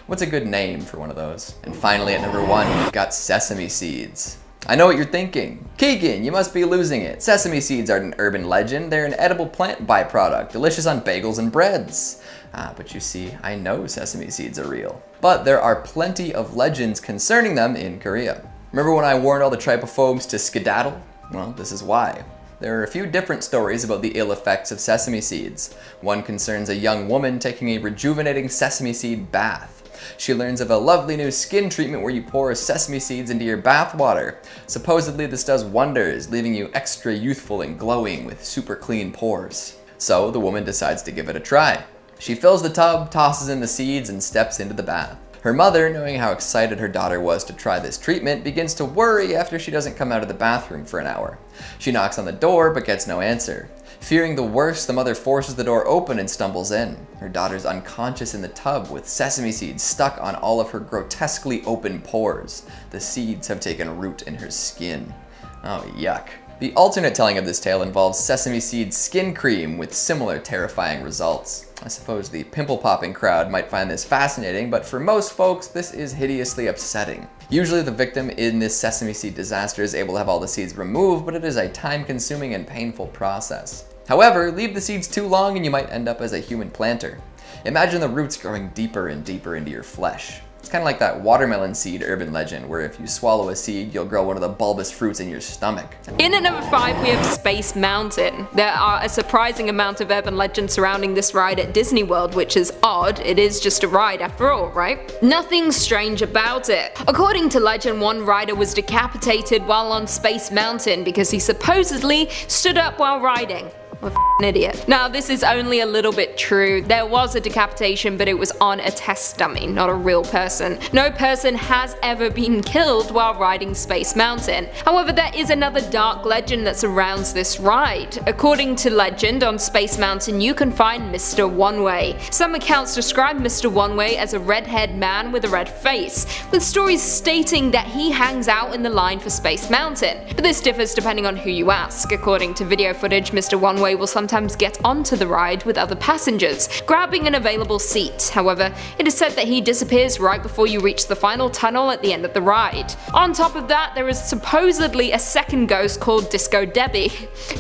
What's a good name for one of those? And finally, at number 1, we've got sesame seeds. I know what you're thinking. Keegan, you must be losing it. Sesame seeds aren't an urban legend, they're an edible plant byproduct, delicious on bagels and breads. But you see, I know sesame seeds are real. But there are plenty of legends concerning them in Korea. Remember when I warned all the trypophobes to skedaddle? Well, this is why. There are a few different stories about the ill effects of sesame seeds. One concerns a young woman taking a rejuvenating sesame seed bath. She learns of a lovely new skin treatment where you pour sesame seeds into your bath water. Supposedly this does wonders, leaving you extra youthful and glowing with super clean pores. So the woman decides to give it a try. She fills the tub, tosses in the seeds, and steps into the bath. Her mother, knowing how excited her daughter was to try this treatment, begins to worry after she doesn't come out of the bathroom for an hour. She knocks on the door but gets no answer. Fearing the worst, the mother forces the door open and stumbles in. Her daughter's unconscious in the tub with sesame seeds stuck on all of her grotesquely open pores. The seeds have taken root in her skin. Oh, yuck. The alternate telling of this tale involves sesame seed skin cream with similar terrifying results. I suppose the pimple-popping crowd might find this fascinating, but for most folks, this is hideously upsetting. Usually the victim in this sesame seed disaster is able to have all the seeds removed, but it is a time-consuming and painful process. However, leave the seeds too long and you might end up as a human planter. Imagine the roots growing deeper and deeper into your flesh. It's kind of like that watermelon seed urban legend where if you swallow a seed, you'll grow one of the bulbous fruits in your stomach. In at number 5, we have Space Mountain. There are a surprising amount of urban legends surrounding this ride at Disney World, which is odd. It is just a ride after all, right? Nothing strange about it. According to legend, one rider was decapitated while on Space Mountain because he supposedly stood up while riding. What an idiot. Now, this is only a little bit true. There was a decapitation, but it was on a test dummy, not a real person. No person has ever been killed while riding Space Mountain. However, there is another dark legend that surrounds this ride. According to legend, on Space Mountain you can find Mr. One-Way. Some accounts describe Mr. One-Way as a red-haired man with a red face, with stories stating that he hangs out in the line for Space Mountain. But this differs depending on who you ask. According to video footage, Mr. One-Way will sometimes get onto the ride with other passengers, grabbing an available seat. However, it is said that he disappears right before you reach the final tunnel at the end of the ride. On top of that, there is supposedly a second ghost called Disco Debbie,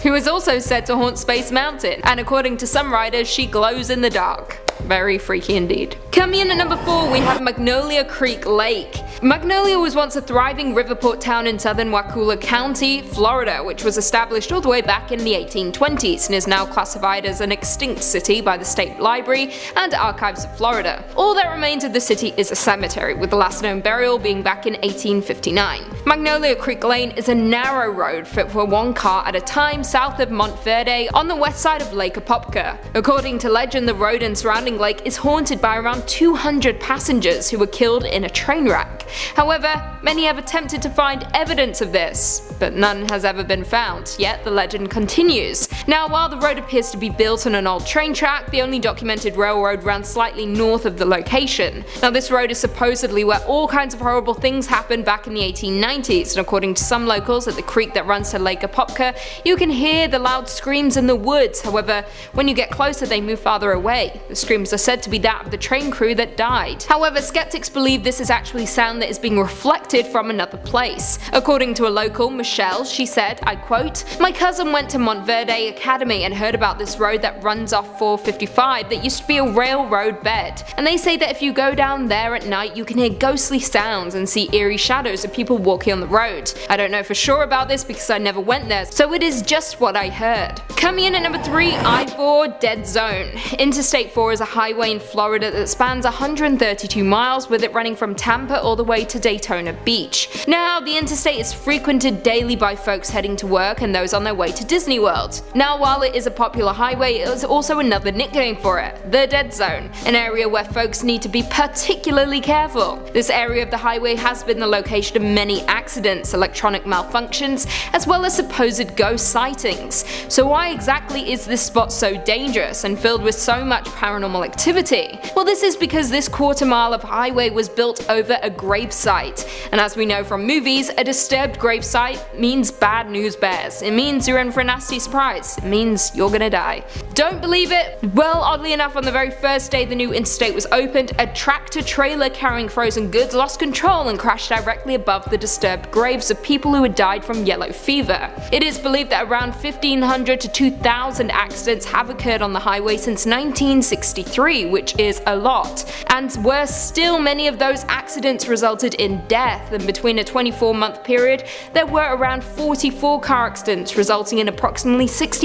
who is also said to haunt Space Mountain, and according to some riders, she glows in the dark. Very freaky indeed. Coming in at number 4, we have Magnolia Creek Lake. Magnolia was once a thriving riverport town in southern Wakulla County, Florida, which was established all the way back in the 1820s and is now classified as an extinct city by the State Library and Archives of Florida. All that remains of the city is a cemetery, with the last known burial being back in 1859. Magnolia Creek Lane is a narrow road fit for one car at a time south of Montverde on the west side of Lake Ogopogo. According to legend, the road and surrounding lake is haunted by around 200 passengers who were killed in a train wreck. However, many have attempted to find evidence of this, but none has ever been found, yet the legend continues. Now, while the road appears to be built on an old train track, the only documented railroad ran slightly north of the location. Now, this road is supposedly where all kinds of horrible things happened back in the 1890s, and according to some locals, at the creek that runs to Lake Ogopogo, you can hear the loud screams in the woods. However, when you get closer, they move farther away. The screams are said to be that of the train crew that died. However, skeptics believe this is actually sound that is being reflected from another place. According to a local, Michelle, she said, I quote, "My cousin went to Montverde Academy and heard about this road that runs off 455 that used to be a railroad bed. And they say that if you go down there at night, you can hear ghostly sounds and see eerie shadows of people walking on the road. I don't know for sure about this because I never went there, so it is just what I heard." Coming in at number 3, I-4 Deadzone. Interstate 4 is a highway in Florida that spans 132 miles, with it running from Tampa all the way to Daytona Beach. Now, the interstate is frequented daily by folks heading to work and those on their way to Disney World. Now, while it is a popular highway, it is also another nickname for it, the Deadzone, an area where folks need to be particularly careful. This area of the highway has been the location of many accidents, electronic malfunctions, as well as supposed ghost sightings. So why exactly is this spot so dangerous and filled with so much paranormal activity? Well, this is because this quarter mile of highway was built over a gravesite, and as we know from movies, a disturbed gravesite means bad news bears. It means you're in for a nasty surprise. It means you're gonna die. Don't believe it? Well, oddly enough, on the very first day the new interstate was opened, a tractor trailer carrying frozen goods lost control and crashed directly above the disturbed graves of people who had died from yellow fever. It is believed that around 1,500 to 2,000 accidents have occurred on the highway since 1963, which is a lot. And worse still, many of those accidents resulted in death, and between a 24-month period, there were around 44 car accidents, resulting in approximately 65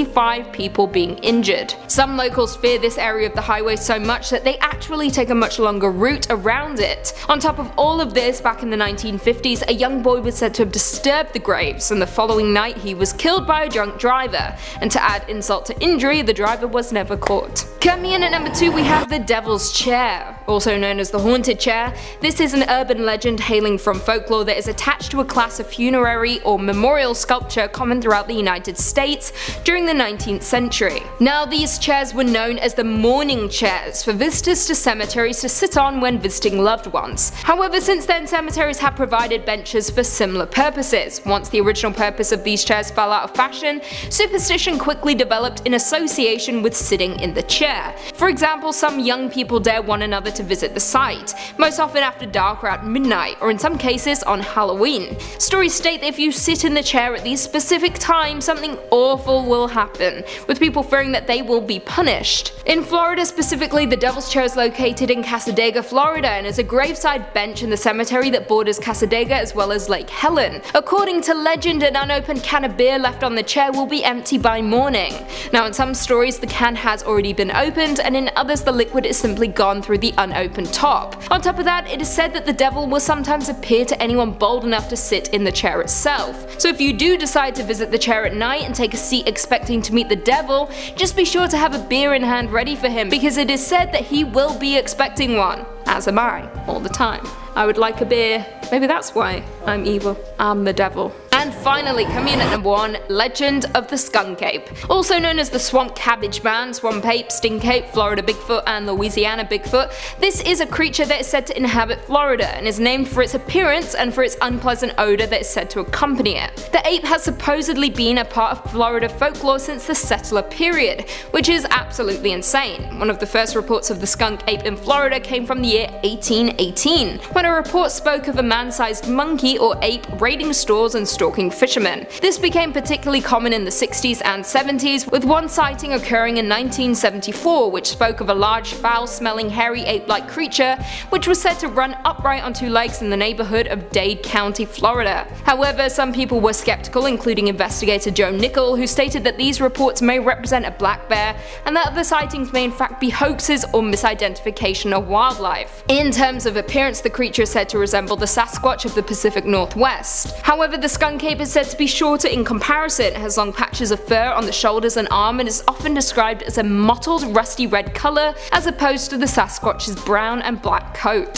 people being injured. Some locals fear this area of the highway so much that they actually take a much longer route around it. On top of all of this, back in the 1950s, a young boy was said to have disturbed the graves, and the following night he was killed by a drunk driver, and to add insult to injury, the driver was never caught. Coming in at number 2, we have the Devil's Chair, also known as the Haunted Chair. This is an urban legend hailing from folklore that is attached to a class of funerary or memorial sculpture common throughout the United States during the 19th century. Now, these chairs were known as the mourning chairs for visitors to cemeteries to sit on when visiting loved ones. However, since then, cemeteries have provided benches for similar purposes. Once the original purpose of these chairs fell out of fashion, superstition quickly developed in association with sitting in the chair. For example, some young people dare one another to visit the site, most often after dark or at midnight, or in some cases on Halloween. Stories state that if you sit in the chair at these specific times, something awful will happen, with people fearing that they will be punished. In Florida specifically, the Devil's Chair is located in Cassadaga, Florida, and is a graveside bench in the cemetery that borders Cassadaga as well as Lake Helen. According to legend, an unopened can of beer left on the chair will be empty by morning. Now, in some stories, the can has already been opened, and in others, the liquid is simply gone through the unopened top. On top of that, it is said that the devil will sometimes appear to anyone bold enough to sit in the chair itself. So if you do decide to visit the chair at night and take a seat expecting to meet the devil, just be sure to have a beer in hand ready for him, because it is said that he will be expecting one. As am I, all the time. I would like a beer. Maybe that's why I'm evil. I'm the devil. And finally, coming in at number 1, Legend of the Skunk Ape. Also known as the Swamp Cabbage Man, Swamp Ape, Stink Ape, Florida Bigfoot, and Louisiana Bigfoot, this is a creature that is said to inhabit Florida and is named for its appearance and for its unpleasant odor that is said to accompany it. The ape has supposedly been a part of Florida folklore since the settler period, which is absolutely insane. One of the first reports of the skunk ape in Florida came from the year 1818, when a report spoke of a man-sized monkey or ape raiding stores and stalking fishermen. This became particularly common in the 60s and 70s, with one sighting occurring in 1974 which spoke of a large foul-smelling hairy ape-like creature which was said to run upright on 2 legs in the neighborhood of Dade County, Florida. However, some people were skeptical, including investigator Joe Nickel, who stated that these reports may represent a black bear and that the sightings may in fact be hoaxes or misidentification of wildlife. In terms of appearance, the creature is said to resemble the Sasquatch of the Pacific Northwest. However, the skunk ape is said to be shorter in comparison. It has long patches of fur on the shoulders and arm and is often described as a mottled rusty red color as opposed to the Sasquatch's brown and black coat.